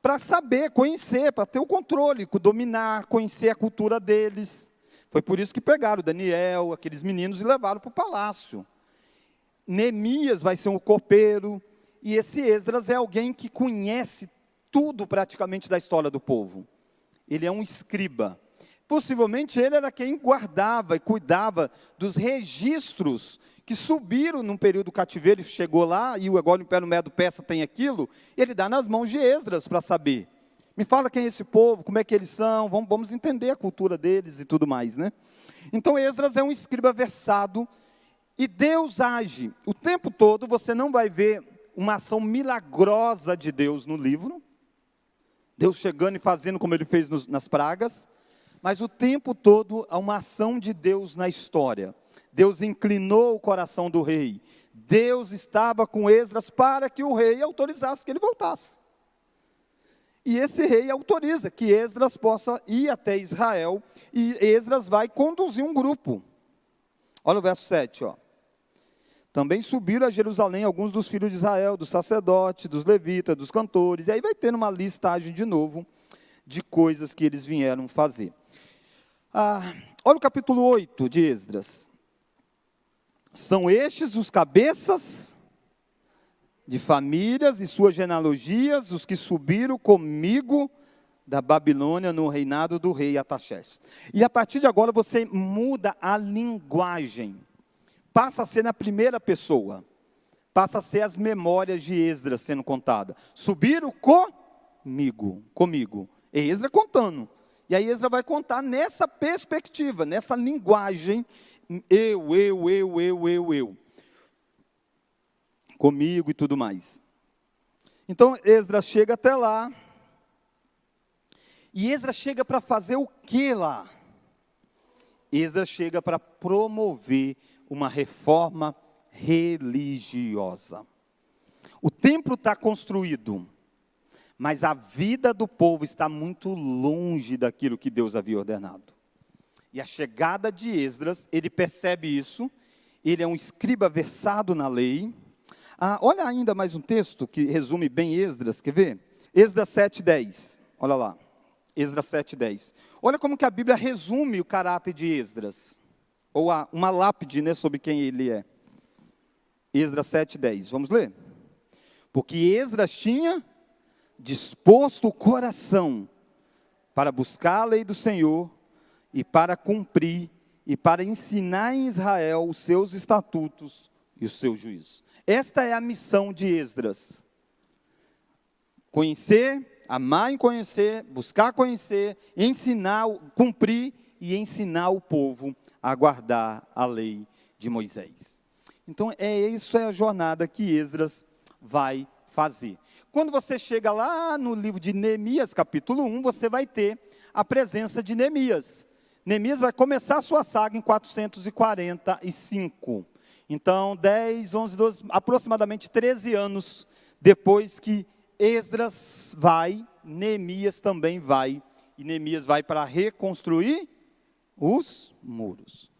A: para saber, conhecer, para ter o controle, dominar, conhecer a cultura deles. Foi por isso que pegaram Daniel, aqueles meninos, e levaram para o palácio. Neemias vai ser um copeiro, E esse Esdras é alguém que conhece tudo praticamente da história do povo. Ele é um escriba. Possivelmente ele era quem guardava e cuidava dos registros que subiram num período do cativeiro e chegou lá, e agora o Império Medo-Persa tem aquilo, ele dá nas mãos de Esdras para saber. Me fala quem é esse povo, como é que eles são, vamos entender a cultura deles e tudo mais, né? Então Esdras é um escriba versado, e Deus age. O tempo todo você não vai ver uma ação milagrosa de Deus no livro, Deus chegando e fazendo como ele fez nas pragas, mas o tempo todo há uma ação de Deus na história. Deus inclinou o coração do rei. Deus estava com Esdras para que o rei autorizasse que ele voltasse. E esse rei autoriza que Esdras possa ir até Israel, e Esdras vai conduzir um grupo. Olha o verso 7, ó. Também subiram a Jerusalém alguns dos filhos de Israel, dos sacerdotes, dos levitas, dos cantores, e aí vai ter uma listagem de novo de coisas que eles vieram fazer. Olha o capítulo 8 de Esdras. São estes os cabeças de famílias e suas genealogias, os que subiram comigo da Babilônia no reinado do rei Artaxerxes. E a partir de agora você muda a linguagem. Passa a ser na primeira pessoa. Passa a ser as memórias de Esdras sendo contadas. Subiram comigo. É Esdras contando. E aí Esdras vai contar nessa perspectiva, nessa linguagem, eu. Comigo e tudo mais. Então Esdras chega até lá. E Esdras chega para fazer o que lá? Esdras chega para promover uma reforma religiosa. O templo está construído, mas a vida do povo está muito longe daquilo que Deus havia ordenado. E a chegada de Esdras, ele percebe isso, ele é um escriba versado na lei. Olha ainda mais um texto que resume bem Esdras, quer ver? Esdras 7:10, olha lá, Esdras 7:10. Olha como que a Bíblia resume o caráter de Esdras, ou uma lápide, né, sobre quem ele é. Esdras 7:10, vamos ler? Porque Esdras tinha disposto o coração para buscar a lei do Senhor, e para cumprir, e para ensinar em Israel os seus estatutos e os seus juízos. Esta é a missão de Esdras. Conhecer, amar e conhecer, buscar conhecer, ensinar, cumprir e ensinar o povo a guardar a lei de Moisés. Então, isso é a jornada que Esdras vai fazer. Quando você chega lá no livro de Neemias, capítulo 1, você vai ter a presença de Neemias. Neemias vai começar a sua saga em 445. Então, 10, 11, 12, aproximadamente 13 anos depois que Esdras vai, Neemias também vai. E Neemias vai para reconstruir os muros.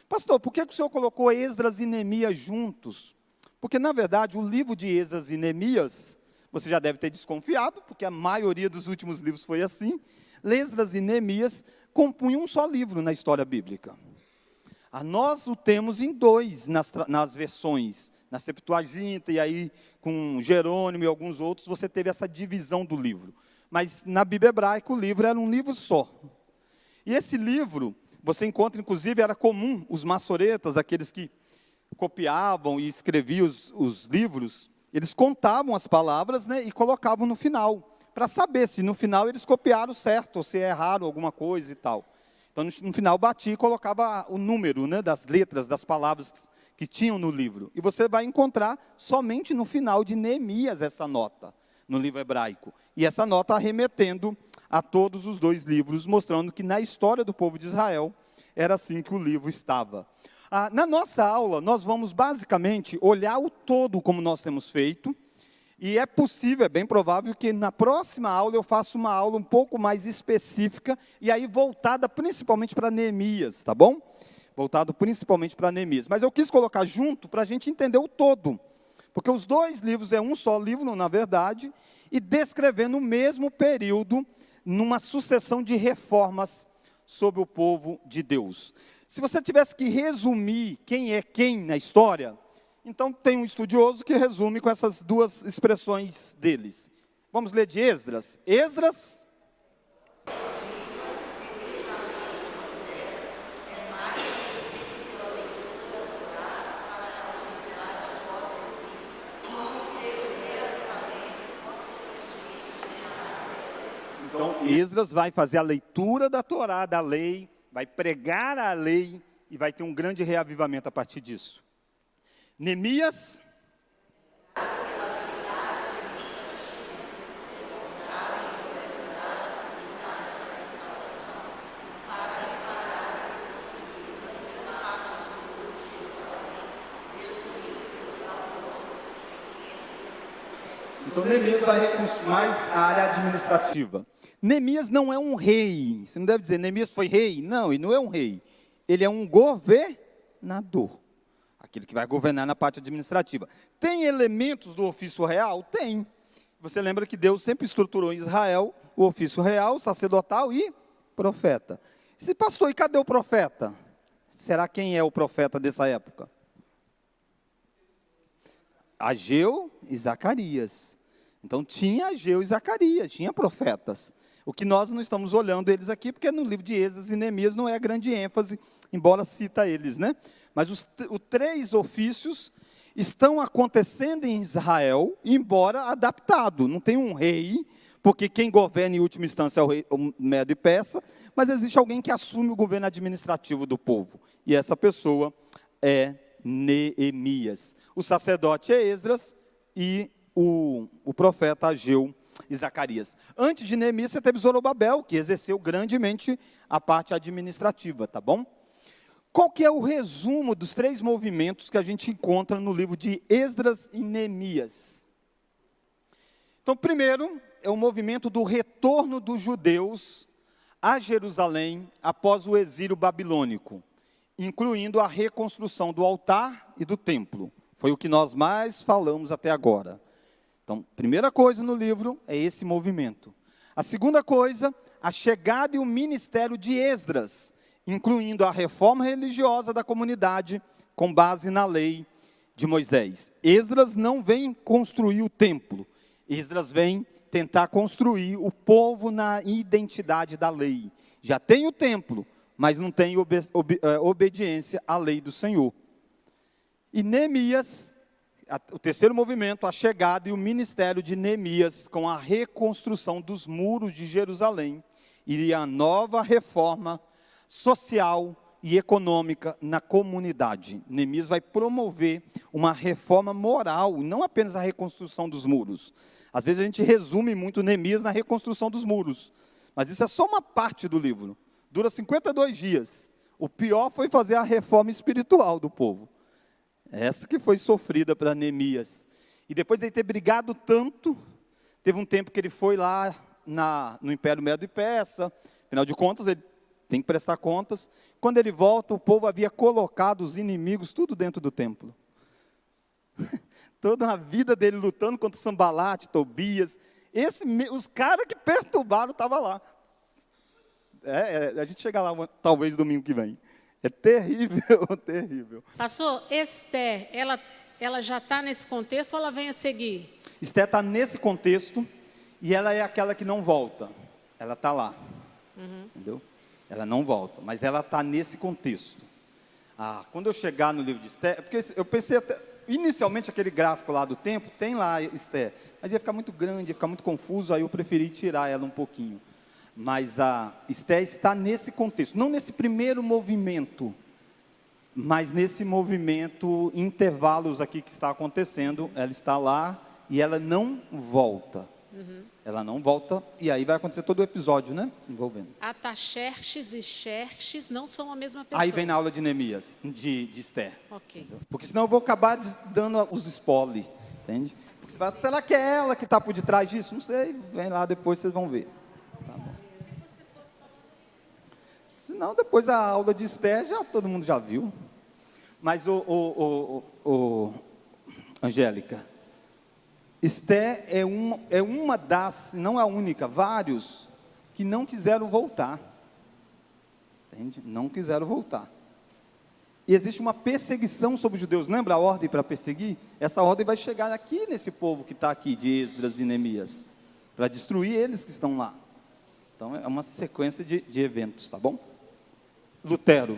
A: Pastor, por que o senhor colocou Esdras e Neemias juntos? Porque, na verdade, o livro de Esdras e Neemias, você já deve ter desconfiado, porque a maioria dos últimos livros foi assim. Esdras e Neemias compunham um só livro na história bíblica. Nós o temos em dois, nas versões, na Septuaginta, e aí com Jerônimo e alguns outros, você teve essa divisão do livro. Mas na Bíblia hebraica o livro era um livro só. E esse livro, você encontra, inclusive, era comum, os maçoretas, aqueles que copiavam e escreviam os livros, eles contavam as palavras, né, e colocavam no final, para saber se no final eles copiaram certo, ou se erraram alguma coisa e tal. Então, no final, batia e colocava o número, né, das letras, das palavras que tinham no livro. E você vai encontrar somente no final de Neemias essa nota, no livro hebraico. E essa nota arremetendo a todos os dois livros, mostrando que na história do povo de Israel, era assim que o livro estava. Na nossa aula, nós vamos basicamente olhar o todo como nós temos feito, e é possível, é bem provável que na próxima aula eu faça uma aula um pouco mais específica, e aí voltada principalmente para Neemias, tá bom? Voltado principalmente para Neemias. Mas eu quis colocar junto para a gente entender o todo, porque os dois livros é um só livro, na verdade, e descrevendo o mesmo período, numa sucessão de reformas sobre o povo de Deus. Se você tivesse que resumir quem é quem na história, Então, tem um estudioso que resume com essas duas expressões deles. Vamos ler de Esdras. Esdras. Então, Esdras vai fazer a leitura da Torá, da lei, vai pregar a lei e vai ter um grande reavivamento a partir disso. Neemias. Então, Neemias vai reconstruir mais a área administrativa. Neemias não é um rei. Você não deve dizer, Neemias foi rei. Não, ele não é um rei. Ele é um governador. Aquele que vai governar na parte administrativa. Tem elementos do ofício real? Tem. Você lembra que Deus sempre estruturou em Israel o ofício real, sacerdotal e profeta. Esse pastor, e cadê o profeta? Será quem é o profeta dessa época? Ageu e Zacarias. Então tinha Ageu e Zacarias, tinha profetas. O que nós não estamos olhando eles aqui, porque no livro de Esdras e Neemias não é a grande ênfase, embora cita eles, né? Mas os três ofícios estão acontecendo em Israel, embora adaptado. Não tem um rei, porque quem governa em última instância é o Medo e Persa, mas existe alguém que assume o governo administrativo do povo. E essa pessoa é Neemias. O sacerdote é Esdras e o profeta Ageu e Zacarias. Antes de Neemias, você teve Zorobabel, que exerceu grandemente a parte administrativa, tá bom? Qual que é o resumo dos três movimentos que a gente encontra no livro de Esdras e Neemias? Então, primeiro, é o movimento do retorno dos judeus a Jerusalém após o exílio babilônico, incluindo a reconstrução do altar e do templo. Foi o que nós mais falamos até agora. Então, primeira coisa no livro é esse movimento. A segunda coisa, a chegada e o ministério de Esdras, incluindo a reforma religiosa da comunidade com base na lei de Moisés. Esdras não vem construir o templo, Esdras vem tentar construir o povo na identidade da lei. Já tem o templo, mas não tem obediência à lei do Senhor. E Neemias, o terceiro movimento, a chegada e o ministério de Neemias com a reconstrução dos muros de Jerusalém e a nova reforma social e econômica na comunidade. Neemias vai promover uma reforma moral, não apenas a reconstrução dos muros. Às vezes a gente resume muito Neemias na reconstrução dos muros, mas isso é só uma parte do livro. Dura 52 dias. O pior foi fazer a reforma espiritual do povo. Essa que foi sofrida para Neemias. E depois de ter brigado tanto, teve um tempo que ele foi lá no Império Medo e Persa. Afinal de contas, ele tem que prestar contas. Quando ele volta, o povo havia colocado os inimigos tudo dentro do templo. Toda a vida dele lutando contra Sambalate, Tobias. Os caras que perturbaram estavam lá. A gente chega lá talvez domingo que vem. É terrível, terrível.
B: Pastor, Esther, ela já está nesse contexto ou ela vem a seguir?
A: Esther está nesse contexto e ela é aquela que não volta. Ela está lá, entendeu? Ela não volta, mas ela está nesse contexto. Quando eu chegar no livro de Esther, porque eu pensei até, inicialmente aquele gráfico lá do tempo, tem lá Esther, mas ia ficar muito grande, ia ficar muito confuso, aí eu preferi tirar ela um pouquinho. Mas a Esther está nesse contexto, não nesse primeiro movimento, mas nesse movimento, intervalos aqui que está acontecendo, ela está lá e ela não volta. Ela não volta, e aí vai acontecer todo o episódio, né? Envolvendo.
B: Ataxerxes e Xerxes não são a mesma pessoa.
A: Aí vem na aula de Neemias, de Esther.
B: Ok.
A: Entendeu? Porque senão eu vou acabar dando os spoilers, entende? Porque você vai, será que é ela que está por detrás disso? Não sei, vem lá depois, vocês vão ver. Tá bom. Senão depois a aula de Esther, todo mundo já viu. Mas, Angélica, Esther é uma das, não a única, vários que não quiseram voltar. Entende? Não quiseram voltar. E existe uma perseguição sobre os judeus. Lembra a ordem para perseguir? Essa ordem vai chegar aqui nesse povo que está aqui, de Esdras e Neemias, para destruir eles que estão lá. Então é uma sequência de eventos, tá bom? Lutero.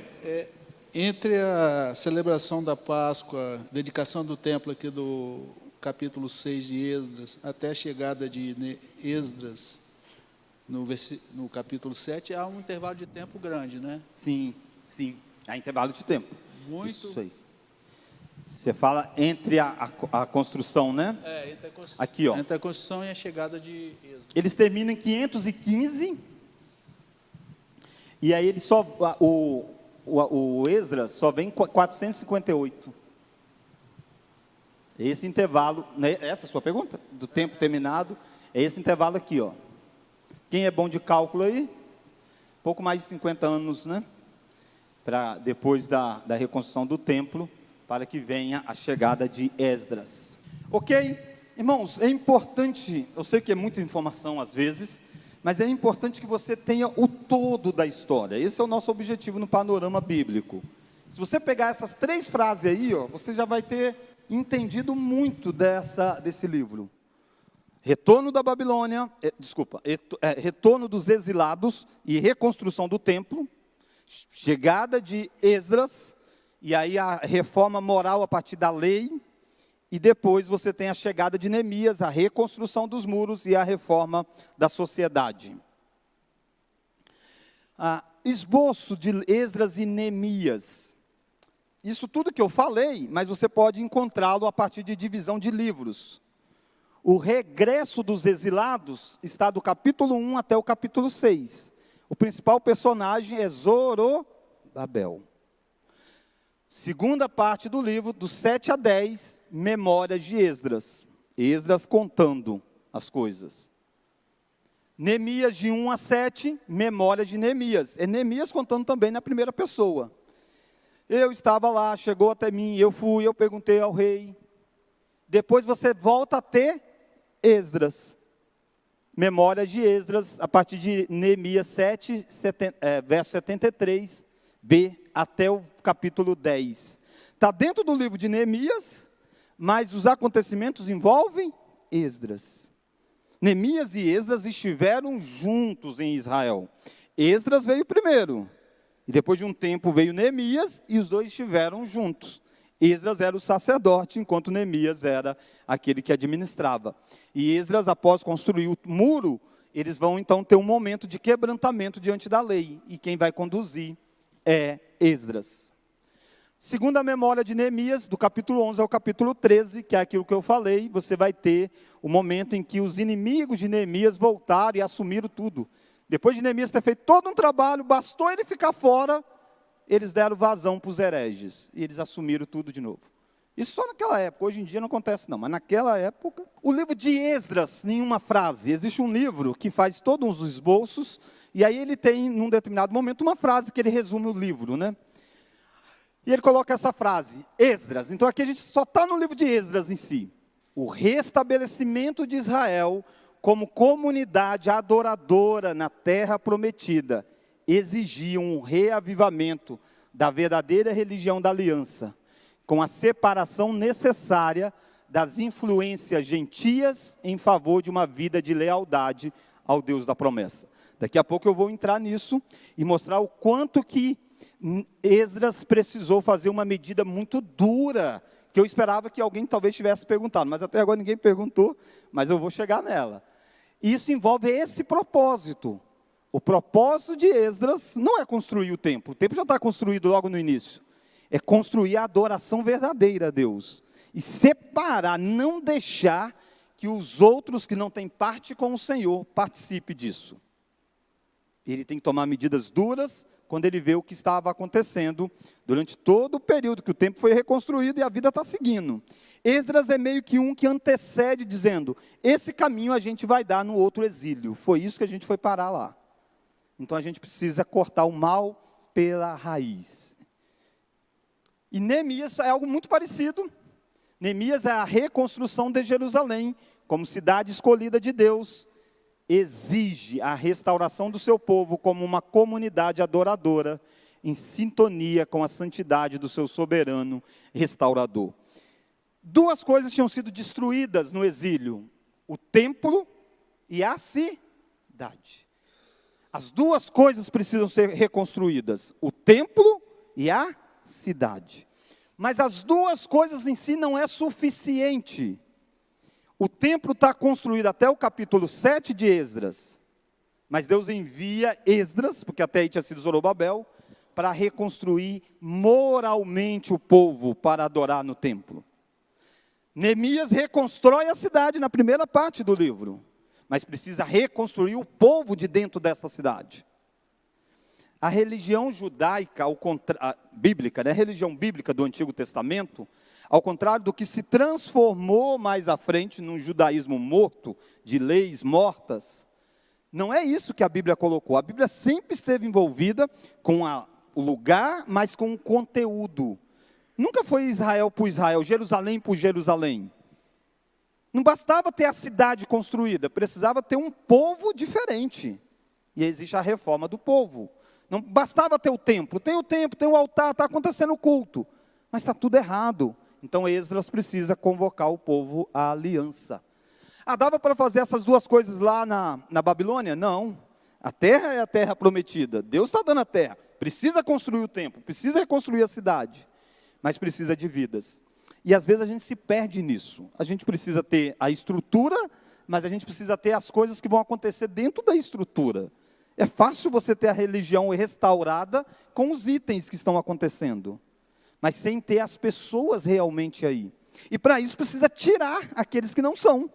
C: Entre a celebração da Páscoa, dedicação do templo aqui do capítulo 6 de Esdras, até a chegada de Esdras no capítulo 7, há um intervalo de tempo grande, né?
A: Sim, sim. Há intervalo de tempo.
C: Muito.
A: Isso aí. Você fala entre a construção, né? Aqui, ó.
C: Entre a construção e a chegada de Esdras.
A: Eles terminam em 515. E aí ele só... O Esdras só vem em 458. Esse intervalo... Né, essa é a sua pergunta? Do tempo terminado. É esse intervalo aqui, ó. Quem é bom de cálculo aí? Pouco mais de 50 anos, né? Para depois da reconstrução do templo, para que venha a chegada de Esdras. Ok? Irmãos, é importante, eu sei que é muita informação às vezes, mas é importante que você tenha o todo da história. Esse é o nosso objetivo no panorama bíblico. Se você pegar essas 3 frases aí, ó, você já vai ter entendido muito desse livro. Retorno da Babilônia, retorno dos exilados e reconstrução do templo, chegada de Esdras, e aí a reforma moral a partir da lei, e depois você tem a chegada de Neemias, a reconstrução dos muros e a reforma da sociedade. Esboço de Esdras e Neemias. Isso tudo que eu falei, mas você pode encontrá-lo a partir de divisão de livros. O regresso dos exilados está do capítulo 1 até o capítulo 6. O principal personagem é Zorobabel. Segunda parte do livro, do 7 a 10, Memórias de Esdras. Esdras contando as coisas. Neemias de 1 a 7, Memórias de Neemias. É Neemias contando também na primeira pessoa. Eu estava lá, chegou até mim, eu fui, eu perguntei ao rei. Depois você volta a ter Esdras. Memórias de Esdras, a partir de Neemias 7, verso 73b, até o capítulo 10. Está dentro do livro de Neemias, mas os acontecimentos envolvem Esdras. Neemias e Esdras estiveram juntos em Israel. Esdras veio primeiro, e depois de um tempo veio Neemias, e os dois estiveram juntos. Esdras era o sacerdote, enquanto Neemias era aquele que administrava. E Esdras, após construir o muro, eles vão então ter um momento de quebrantamento diante da lei. E quem vai conduzir é Esdras. Segundo a memória de Neemias, do capítulo 11 ao capítulo 13, que é aquilo que eu falei, você vai ter o momento em que os inimigos de Neemias voltaram e assumiram tudo. Depois de Neemias ter feito todo um trabalho, bastou ele ficar fora, eles deram vazão para os hereges, e eles assumiram tudo de novo. Isso só naquela época, hoje em dia não acontece não, mas naquela época... O livro de Esdras, nenhuma frase, existe um livro que faz todos os esboços, e aí ele tem, num determinado momento, uma frase que ele resume o livro, né? E ele coloca essa frase, Esdras, então aqui a gente só está no livro de Esdras em si. O restabelecimento de Israel como comunidade adoradora na terra prometida, exigia um reavivamento da verdadeira religião da aliança, com a separação necessária das influências gentias em favor de uma vida de lealdade ao Deus da promessa. Daqui a pouco eu vou entrar nisso e mostrar o quanto que Esdras precisou fazer uma medida muito dura, que eu esperava que alguém talvez tivesse perguntado, mas até agora ninguém perguntou, mas eu vou chegar nela. Isso envolve esse propósito. O propósito de Esdras não é construir o templo já está construído logo no início. É construir a adoração verdadeira a Deus. E separar, não deixar que os outros que não têm parte com o Senhor participem disso. Ele tem que tomar medidas duras quando ele vê o que estava acontecendo durante todo o período que o templo foi reconstruído e a vida está seguindo. Esdras é meio que um que antecede, dizendo, esse caminho a gente vai dar no outro exílio. Foi isso que a gente foi parar lá. Então a gente precisa cortar o mal pela raiz. E Neemias é algo muito parecido. Neemias é a reconstrução de Jerusalém, como cidade escolhida de Deus. Exige a restauração do seu povo como uma comunidade adoradora em sintonia com a santidade do seu soberano restaurador. Duas coisas tinham sido destruídas no exílio: o templo e a cidade. As duas coisas precisam ser reconstruídas: o templo e a cidade. Mas as duas coisas em si não é suficiente. O templo está construído até o capítulo 7 de Esdras. Mas Deus envia Esdras, porque até aí tinha sido Zorobabel, para reconstruir moralmente o povo para adorar no templo. Neemias reconstrói a cidade na primeira parte do livro, mas precisa reconstruir o povo de dentro dessa cidade. A religião judaica, bíblica, né? A religião bíblica do Antigo Testamento, ao contrário do que se transformou mais à frente num judaísmo morto, de leis mortas, não é isso que a Bíblia colocou. A Bíblia sempre esteve envolvida com o lugar, mas com o conteúdo. Nunca foi Israel por Israel, Jerusalém por Jerusalém. Não bastava ter a cidade construída, precisava ter um povo diferente. E aí existe a reforma do povo. Não bastava ter o templo, tem o altar, está acontecendo o culto, mas está tudo errado. Então Esdras precisa convocar o povo à aliança. Dava para fazer essas duas coisas lá na Babilônia? Não. A terra é a terra prometida, Deus está dando a terra. Precisa construir o templo, precisa reconstruir a cidade, mas precisa de vidas. E às vezes a gente se perde nisso. A gente precisa ter a estrutura, mas a gente precisa ter as coisas que vão acontecer dentro da estrutura. É fácil você ter a religião restaurada com os itens que estão acontecendo, mas sem ter as pessoas realmente aí. E para isso precisa tirar aqueles que não são.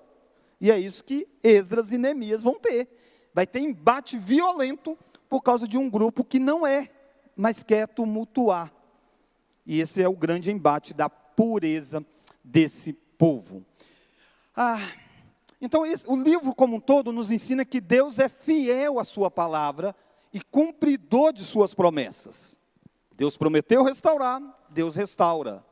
A: E é isso que Esdras e Neemias vão ter. Vai ter embate violento por causa de um grupo que não é, mas quer tumultuar. E esse é o grande embate da pureza desse povo. Então, o livro como um todo nos ensina que Deus é fiel à sua palavra e cumpridor de suas promessas. Deus prometeu restaurar, Deus restaura.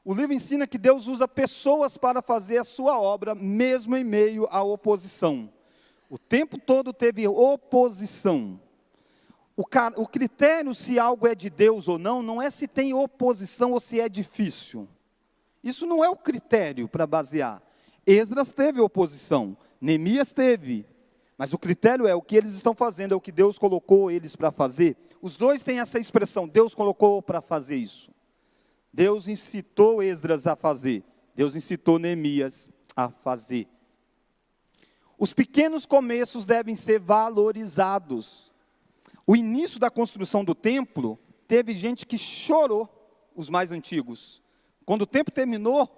A: O livro ensina que Deus usa pessoas para fazer a sua obra, mesmo em meio à oposição. O tempo todo teve oposição. O critério se algo é de Deus ou não, não é se tem oposição ou se é difícil. Isso não é o critério para basear. Esdras teve oposição, Neemias teve, mas o critério é o que eles estão fazendo, é o que Deus colocou eles para fazer. Os dois têm essa expressão, Deus colocou para fazer isso. Deus incitou Esdras a fazer, Deus incitou Neemias a fazer. Os pequenos começos devem ser valorizados. O início da construção do templo, teve gente que chorou, os mais antigos. Quando o tempo terminou,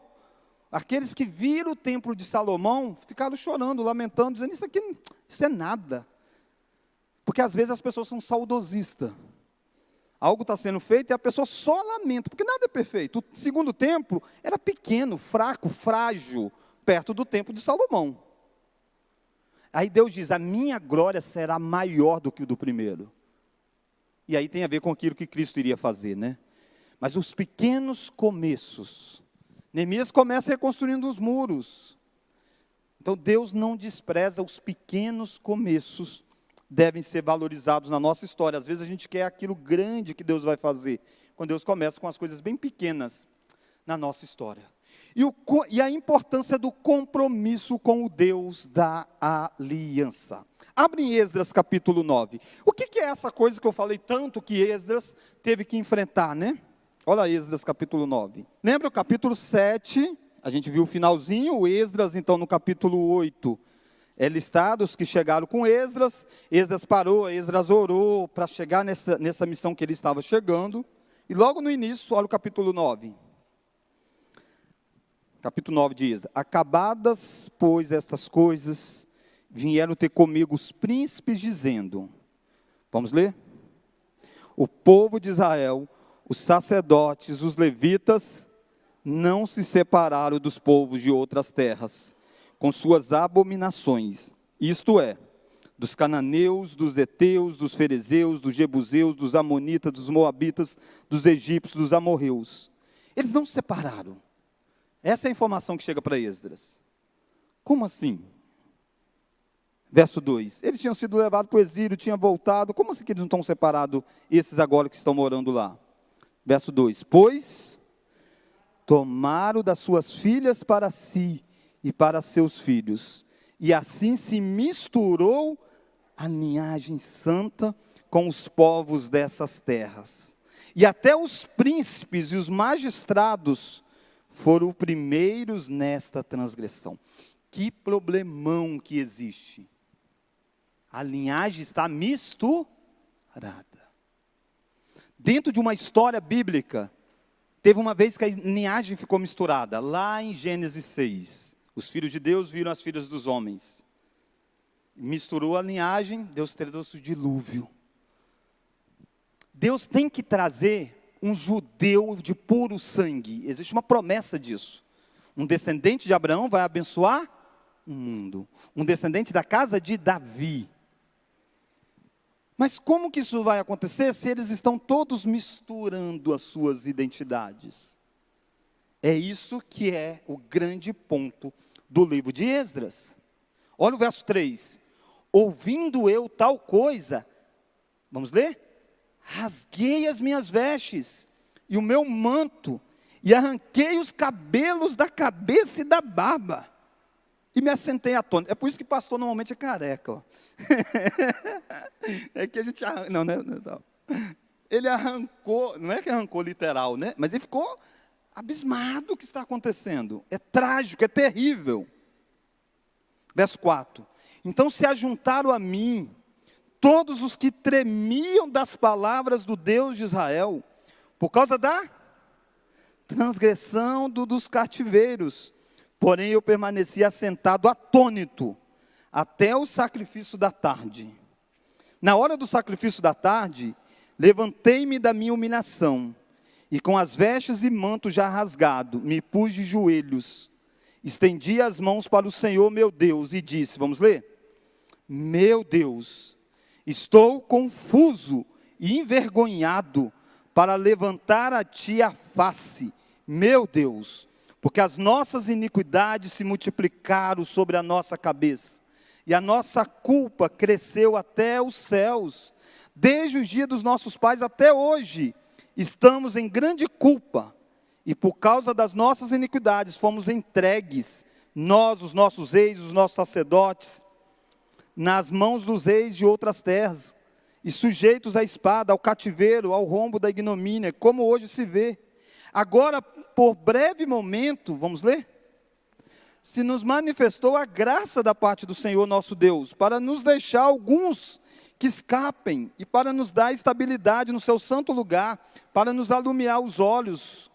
A: aqueles que viram o templo de Salomão, ficaram chorando, lamentando, dizendo, isso é nada. Porque às vezes as pessoas são saudosistas. Algo está sendo feito e a pessoa só lamenta, porque nada é perfeito. O segundo templo era pequeno, fraco, frágil, perto do templo de Salomão. Aí Deus diz, a minha glória será maior do que o do primeiro. E aí tem a ver com aquilo que Cristo iria fazer, né? Mas os pequenos começos, Neemias começa reconstruindo os muros. Então Deus não despreza os pequenos começos, devem ser valorizados na nossa história. Às vezes a gente quer aquilo grande que Deus vai fazer, quando Deus começa com as coisas bem pequenas na nossa história. E a importância do compromisso com o Deus da aliança. Abre em Esdras capítulo 9. O que é essa coisa que eu falei tanto que Esdras teve que enfrentar, né? Olha Esdras capítulo 9. Lembra o capítulo 7, a gente viu o finalzinho, o Esdras, então no capítulo 8, é listado os que chegaram com Esdras. Esdras parou, Esdras orou para chegar nessa missão que ele estava chegando. E logo no início, olha o capítulo 9. Capítulo 9 de Esdras. Acabadas, pois, estas coisas, vieram ter comigo os príncipes, dizendo, vamos ler? O povo de Israel, os sacerdotes, os levitas, não se separaram dos povos de outras terras, com suas abominações, isto é, dos cananeus, dos heteus, dos ferezeus, dos jebuseus, dos amonitas, dos moabitas, dos egípcios, dos amorreus. Eles não se separaram. Essa é a informação que chega para Esdras. Como assim? Verso 2. Eles tinham sido levados para o exílio, tinham voltado. Como assim que eles não estão separados, esses agora que estão morando lá? Verso 2. Pois tomaram das suas filhas para si e para seus filhos. E assim se misturou a linhagem santa com os povos dessas terras. E até os príncipes e os magistrados foram primeiros nesta transgressão. Que problemão que existe. A linhagem está misturada. Dentro de uma história bíblica, teve uma vez que a linhagem ficou misturada, lá em Gênesis 6. Os filhos de Deus viram as filhas dos homens. Misturou a linhagem, Deus trouxe o dilúvio. Deus tem que trazer um judeu de puro sangue. Existe uma promessa disso. Um descendente de Abraão vai abençoar o mundo. Um descendente da casa de Davi. Mas como que isso vai acontecer se eles estão todos misturando as suas identidades? É isso que é o grande ponto do livro de Esdras. Olha o verso 3. Ouvindo eu tal coisa, vamos ler? Rasguei as minhas vestes e o meu manto, e arranquei os cabelos da cabeça e da barba, e me assentei atônito. É por isso que pastor normalmente é careca. Ó. É que a gente arranca, não. Ele arrancou, não é que arrancou literal, né? Mas ele ficou abismado do que está acontecendo. É trágico, é terrível. Verso 4. Então se ajuntaram a mim todos os que tremiam das palavras do Deus de Israel, por causa da transgressão dos cativeiros. Porém eu permaneci assentado atônito, até o sacrifício da tarde. Na hora do sacrifício da tarde, levantei-me da minha humilhação, e com as vestes e manto já rasgado, me pus de joelhos, estendi as mãos para o Senhor meu Deus, e disse, vamos ler? Meu Deus, estou confuso e envergonhado para levantar a ti a face, meu Deus, porque as nossas iniquidades se multiplicaram sobre a nossa cabeça, e a nossa culpa cresceu até os céus. Desde os dias dos nossos pais até hoje, estamos em grande culpa, e por causa das nossas iniquidades fomos entregues, nós, os nossos reis, os nossos sacerdotes, nas mãos dos reis de outras terras, e sujeitos à espada, ao cativeiro, ao rombo da ignomínia, como hoje se vê. Agora, por breve momento, vamos ler? Se nos manifestou a graça da parte do Senhor nosso Deus, para nos deixar alguns que escapem, e para nos dar estabilidade no seu santo lugar, para nos alumiar os olhos.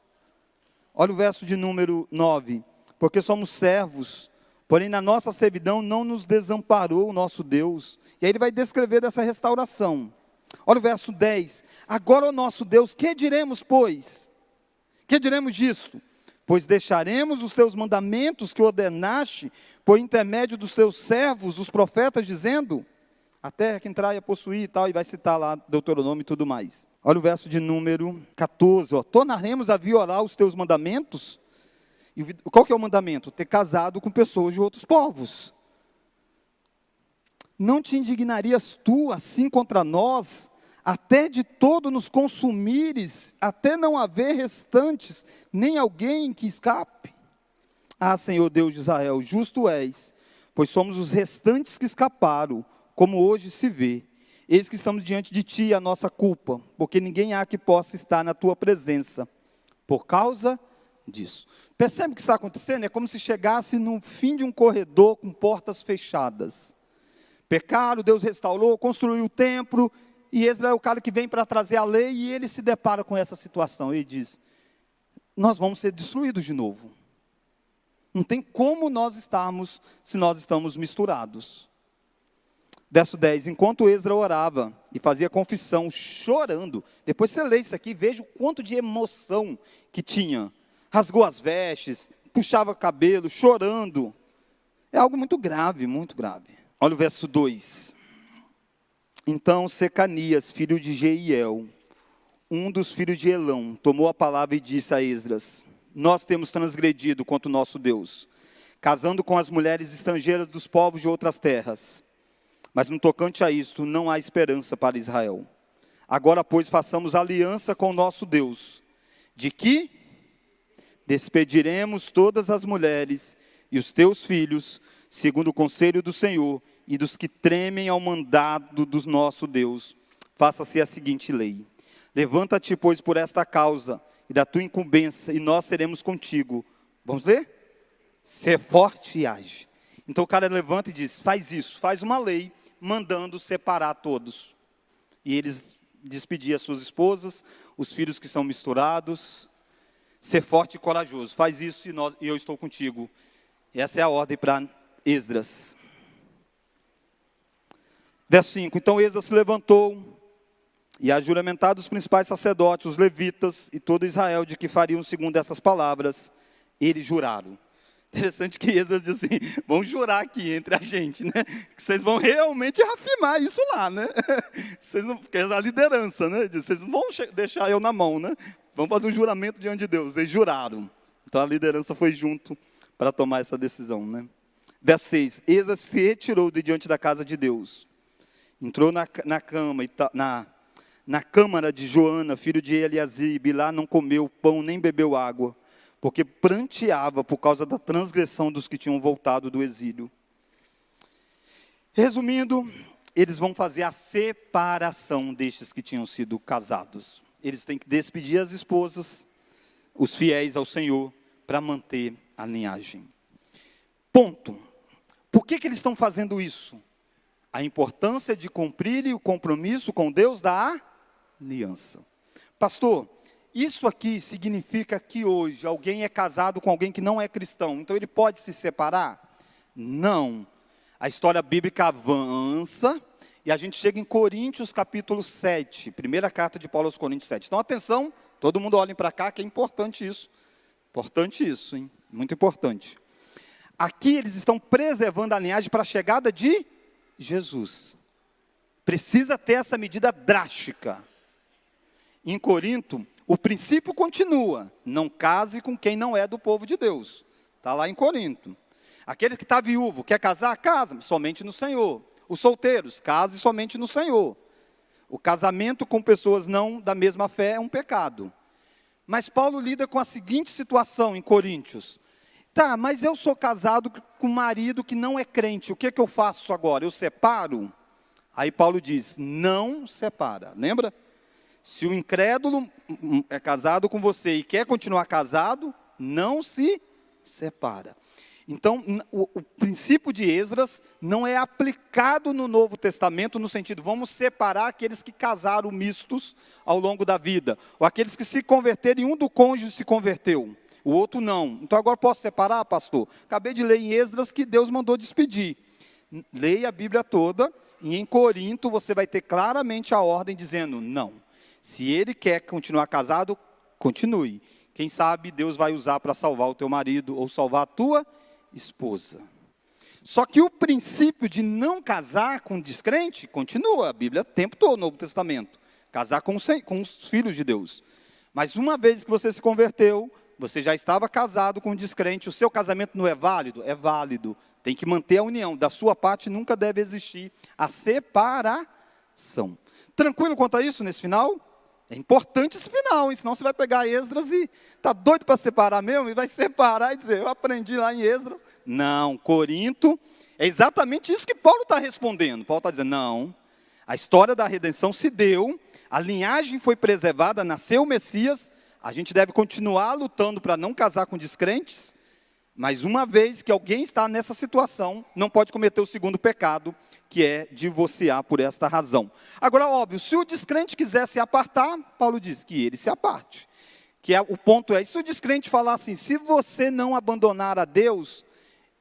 A: Olha o verso de número 9. Porque somos servos, porém na nossa servidão não nos desamparou o nosso Deus. E aí ele vai descrever dessa restauração. Olha o verso 10. Agora, ó nosso Deus, que diremos, pois? Que diremos disto? Pois deixaremos os teus mandamentos que ordenaste por intermédio dos teus servos, os profetas, dizendo, a terra que entrar e a possuir e tal, e vai citar lá Deuteronômio e tudo mais. Olha o verso de número 14, ó. Tornaremos a violar os teus mandamentos? E qual que é o mandamento? Ter casado com pessoas de outros povos. Não te indignarias tu assim contra nós, até de todo nos consumires, até não haver restantes, nem alguém que escape? Ah, Senhor Deus de Israel, justo és, pois somos os restantes que escaparam, como hoje se vê. Eis que estamos diante de ti a nossa culpa, porque ninguém há que possa estar na tua presença, por causa disso. Percebe o que está acontecendo? É como se chegasse no fim de um corredor com portas fechadas. Pecaram, Deus restaurou, construiu o templo, e Esdras é o cara que vem para trazer a lei, e ele se depara com essa situação, ele diz, nós vamos ser destruídos de novo. Não tem como nós estarmos, se nós estamos misturados. Verso 10, enquanto Esdras orava, e fazia confissão, chorando, depois você lê isso aqui, veja o quanto de emoção que tinha, rasgou as vestes, puxava o cabelo, chorando, é algo muito grave, muito grave. Olha o verso 2, então Secanias, filho de Jeiel, um dos filhos de Elão, tomou a palavra e disse a Esdras, nós temos transgredido contra o nosso Deus, casando com as mulheres estrangeiras dos povos de outras terras. Mas no tocante a isto, não há esperança para Israel. Agora, pois, façamos aliança com o nosso Deus, de que despediremos todas as mulheres e os teus filhos, segundo o conselho do Senhor, e dos que tremem ao mandado do nosso Deus. Faça-se a seguinte lei: levanta-te, pois, por esta causa, e da tua incumbência, e nós seremos contigo. Vamos ler? Ser forte e age. Então o cara levanta e diz, faz isso, faz uma lei, mandando separar todos. E eles despedir as suas esposas, os filhos que são misturados. Ser forte e corajoso, faz isso e eu estou contigo. Essa é a ordem para Esdras. Verso 5, então Esdras se levantou, e a juramentar dos principais sacerdotes, os levitas e todo Israel, de que fariam segundo essas palavras, eles juraram. Interessante que Esdras diz assim, vamos jurar aqui entre a gente, né? Que vocês vão realmente afirmar isso lá, né? Vocês não, porque é a liderança, né? Vocês não vão deixar eu na mão, né? Vamos fazer um juramento diante de Deus. Eles juraram. Então a liderança foi junto para tomar essa decisão, né? Verso 6, Esdras se retirou de diante da casa de Deus. Entrou na cama, na câmara de Joana, filho de Eliasibe, e lá não comeu pão nem bebeu água, porque pranteava por causa da transgressão dos que tinham voltado do exílio. Resumindo, eles vão fazer a separação destes que tinham sido casados. Eles têm que despedir as esposas, os fiéis ao Senhor, para manter a linhagem. Ponto. Por que eles estão fazendo isso? A importância de cumprir o compromisso com Deus da aliança. Pastor, isso aqui significa que hoje alguém é casado com alguém que não é cristão, então ele pode se separar? Não. A história bíblica avança e a gente chega em Coríntios capítulo 7, primeira carta de Paulo aos Coríntios 7. Então atenção, todo mundo olhem para cá que é importante isso. Importante isso, hein? Muito importante. Aqui eles estão preservando a linhagem para a chegada de Jesus. Precisa ter essa medida drástica. Em Corinto, o princípio continua. Não case com quem não é do povo de Deus. Está lá em Corinto. Aquele que está viúvo, quer casar, casa somente no Senhor. Os solteiros, case somente no Senhor. O casamento com pessoas não da mesma fé é um pecado. Mas Paulo lida com a seguinte situação em Coríntios. Tá, mas eu sou casado com um marido que não é crente, o que eu faço agora? Eu separo? Aí Paulo diz, não separa, lembra? Se o incrédulo é casado com você e quer continuar casado, não se separa. Então, o princípio de Esdras não é aplicado no Novo Testamento no sentido, vamos separar aqueles que casaram mistos ao longo da vida, ou aqueles que se converteram e um do cônjuge se converteu. O outro não. Então agora posso separar, pastor? Acabei de ler em Esdras que Deus mandou despedir. Leia a Bíblia toda e em Corinto você vai ter claramente a ordem dizendo não. Se ele quer continuar casado, continue. Quem sabe Deus vai usar para salvar o teu marido ou salvar a tua esposa. Só que o princípio de não casar com descrente continua. A Bíblia o tempo todo, no Novo Testamento. Casar com os filhos de Deus. Mas uma vez que você se converteu, você já estava casado com um descrente, o seu casamento não é válido? É válido. Tem que manter a união. Da sua parte nunca deve existir a separação. Tranquilo quanto a isso nesse final? É importante esse final, hein? Senão você vai pegar Esdras e está doido para separar mesmo? E vai separar e dizer, eu aprendi lá em Esdras. Não, Corinto, é exatamente isso que Paulo está respondendo. Paulo está dizendo, não, a história da redenção se deu, a linhagem foi preservada, nasceu o Messias, a gente deve continuar lutando para não casar com descrentes, mas uma vez que alguém está nessa situação, não pode cometer o segundo pecado, que é divorciar por esta razão. Agora, óbvio, se o descrente quiser se apartar, Paulo diz que ele se aparte. O ponto é, se o descrente falar assim, se você não abandonar a Deus,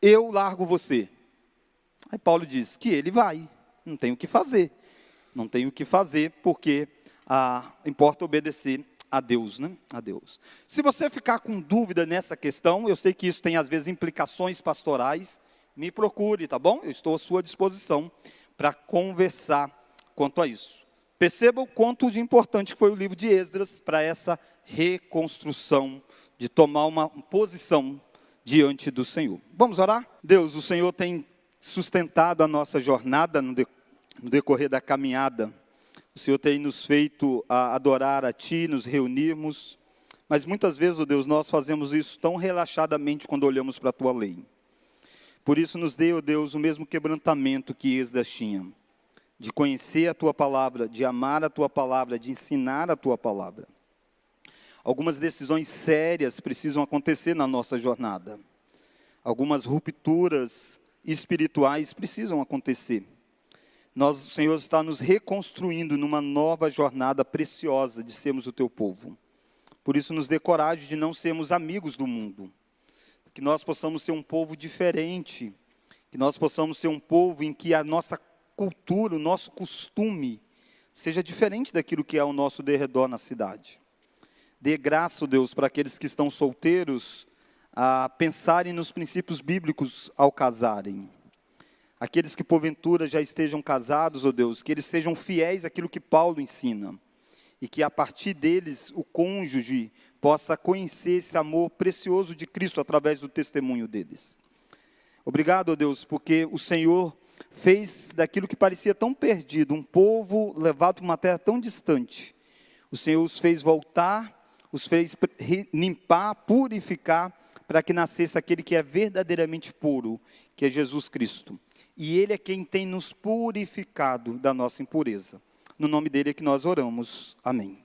A: eu largo você. Aí Paulo diz que ele vai, não tem o que fazer. Não tem o que fazer, porque importa obedecer a Deus, né? A Deus. Se você ficar com dúvida nessa questão, eu sei que isso tem às vezes implicações pastorais, me procure, tá bom? Eu estou à sua disposição para conversar quanto a isso. Perceba o quanto de importante foi o livro de Esdras para essa reconstrução, de tomar uma posição diante do Senhor. Vamos orar? Deus, o Senhor tem sustentado a nossa jornada no decorrer da caminhada, o Senhor tem nos feito adorar a Ti, nos reunirmos, mas muitas vezes, ó Deus, nós fazemos isso tão relaxadamente quando olhamos para a Tua lei. Por isso nos dê, ó Deus, o mesmo quebrantamento que Esdras tinha, de conhecer a Tua palavra, de amar a Tua palavra, de ensinar a Tua palavra. Algumas decisões sérias precisam acontecer na nossa jornada. Algumas rupturas espirituais precisam acontecer. O Senhor está nos reconstruindo numa nova jornada preciosa de sermos o Teu povo. Por isso nos dê coragem de não sermos amigos do mundo. Que nós possamos ser um povo diferente. Que nós possamos ser um povo em que a nossa cultura, o nosso costume, seja diferente daquilo que é ao nosso derredor na cidade. Dê graça, Deus, para aqueles que estão solteiros, a pensarem nos princípios bíblicos ao casarem. Aqueles que porventura já estejam casados, ó Deus, que eles sejam fiéis àquilo que Paulo ensina. E que a partir deles o cônjuge possa conhecer esse amor precioso de Cristo através do testemunho deles. Obrigado, ó Deus, porque o Senhor fez daquilo que parecia tão perdido, um povo levado para uma terra tão distante. O Senhor os fez voltar, os fez limpar, purificar, para que nascesse aquele que é verdadeiramente puro, que é Jesus Cristo. E Ele é quem tem nos purificado da nossa impureza. No nome dEle é que nós oramos. Amém.